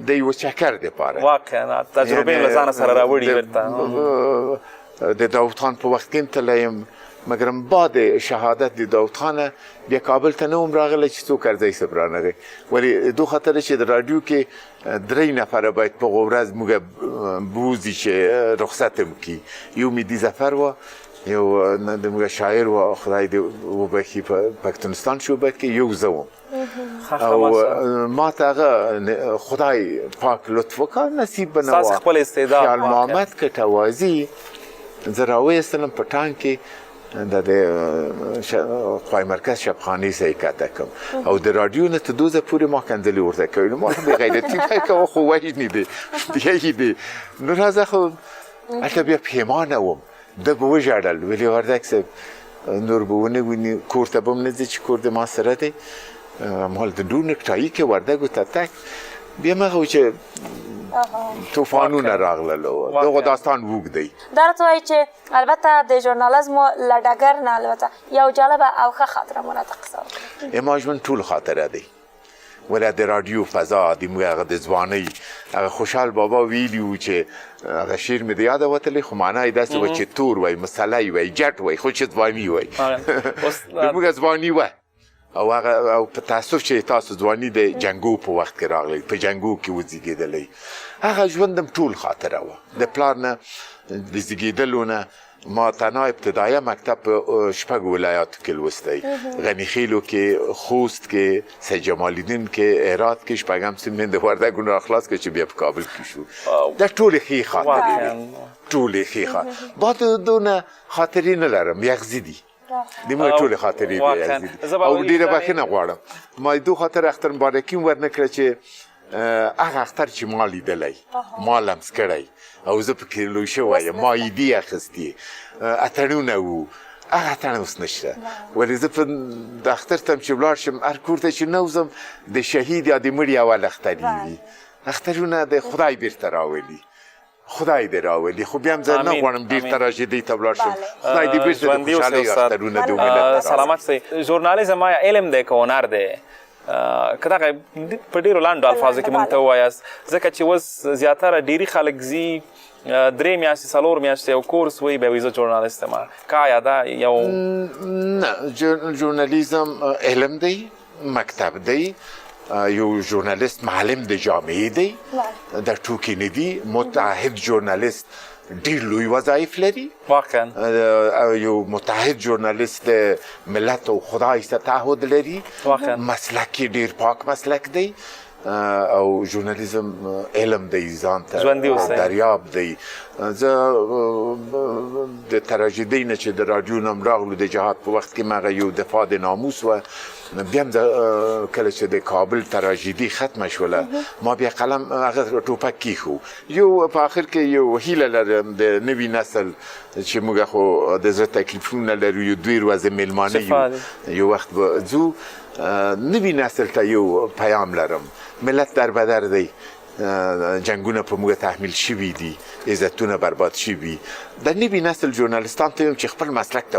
د یوه چکر دپاره واقعا تجربې له ځانه سره راوړي. د داود خان په وخت کې هم تللی یم، مګرم بعد شهادت د داود خانه بیا کابل ته نه وم راغلی چې څوک ارزی صاحب رانغی، ولې دو خاطره چې د راډیو کې 3 نفره باید په هغه ورځ موږ بوځي چې رخصت هم کړي. یو مهدي ظفر وه، یو د موږ شاعر وه، خدای دې وبخي، په پښتونستان شعبت کې یو زه وم. او ما ته هغه خدای پاک لطف وکړ، نصیب به نه وه. خیال محمد کټوازي زه راویستلم په ټانک کې، د خوای مرکز شبخانې څه یې کته کړم، او د راډیو نه تر 2 ځله پورې ما کنځلې ورته کوي. نو ما بې غیرتي ته کوه، خو وایي نه دی، یې دی. نو راځه، خو هلته بیا پښیمانه وم. ده به وژړل، ویلې وردک صاحب نور به ونه ویني، کور ته به هم نه ځي چې کور د ما سره دی. مال د ډور نکټایي کې وردګو ته تک بیا مغه و چې طوفانونه راغلل، دغه داستان اوږد دی. دا راته وایي چې البته د ژورنالیزمو له ډګر نه البته یو جالبه او ښه خاطره مو راته قصه وکړه. ما ژوند ټول خاطره دی، ولا د راډیو فضا د موږ هغه د ځوانۍ، هغه خوشحال بابا ویلي وو چې هغه شعر مې د یاده وتلی، خو معنا یې داسې وه چې تور وی، مسلی وی، جټ وی، خو چې ځواني وی. د موږ ځواني وه، او هغه او په تاسف چې تاسو ځواني د جنګو په وخت کې راغلی، په جنګو کې وزیږېدلی. هغه ژوندم ټول خاطره وه. د پلار نه د زیږېدلو نه ما تنها ابتدایه مکتب په 6 ولایاتو کې لوستی، غني خیلو کې، خوست کې، سید جمال الدین کې، هرات کې، 6 سیمې د وردګو نه خلاص کړ چې بیا په کابل کې شو. دا ټولې ښې خاطرې دي، ټولې ښې خاطرې. بعد دونه خاطرې نه لرم، یغزي دي. د موږ ټولې خاطرې دي واقعاً. عزیز. زه به او وایي ډېره چې- بخښنه غواړم ما دو خاطر اختر مبارکي هم ورنه کړه چې هغه اختر چې ما لیدلی ما لمس کړی او زه پکې لوی شوی یم ما عیدي اخیستې اتڼونه وو هغه اتڼ اوس نشته ولې زه په د اختر ته چې ولاړ شم هر کور ته چې نه وځم د شهید یا د مړي اول اختر وي اخترونه د خدای بیرته راولي خدای دې راولي خو بیا هم زه نه آمین. غواړم ډېر آمین. تراژیدۍ ته ولاړ شم خدای دې بیرته د ژوندي اوسئ خوشحالۍ استاد. اخترونه د ملت ته راولي. سلامت سئ ژورنالیزم آیا علم دی که هنر دی که دغه په ډېرو لنډو الفاظو کې موږ ته ووایاست ځکه چې اوس زیاتره ډېري خلک ځي 3 میاشتې 4 میاشتې یو کورس وایي بیا وایي زه ژورنالیست یم که آیا دا یو نه ژورنالیزم علم دی مکتب دی یو ژورنالیست معلم د جامعې دی د ټوکې نه دی متعهد ژورنالیست ډېر لوی وظایف لري واقعا یو متحد ژورنالیست د ملت او خدای سره تعهد لري واقعا. مسلک یې ډېر پاک مسلک دی او ژورنالیزم علم دی ځان ژوندي ته اوسئ. دریاب دی زه د تراژیدۍ نه چې د راډیو نه م راغلو د جهاد په وخت کې مغه یو دفاع د ناموس وه بیا هم کله چې د کابل تراژیدي ختمه شوله ما بیا قلم هغه ټوپک کیښو یو په آخر کې یو هیله لرم د نوي نسل چې موږ خو د زړه تکلیفونه لرو یو 2 ورځې میلمانه یو وخت به ځو نوي نسل ته یو پیام لرم ملت در بدر دی جنگونه په موږ تحمیل شوي دي عزتونه برباد شوي د نوي نسل ژورنالیستان ته یم چې خپل مسلک ته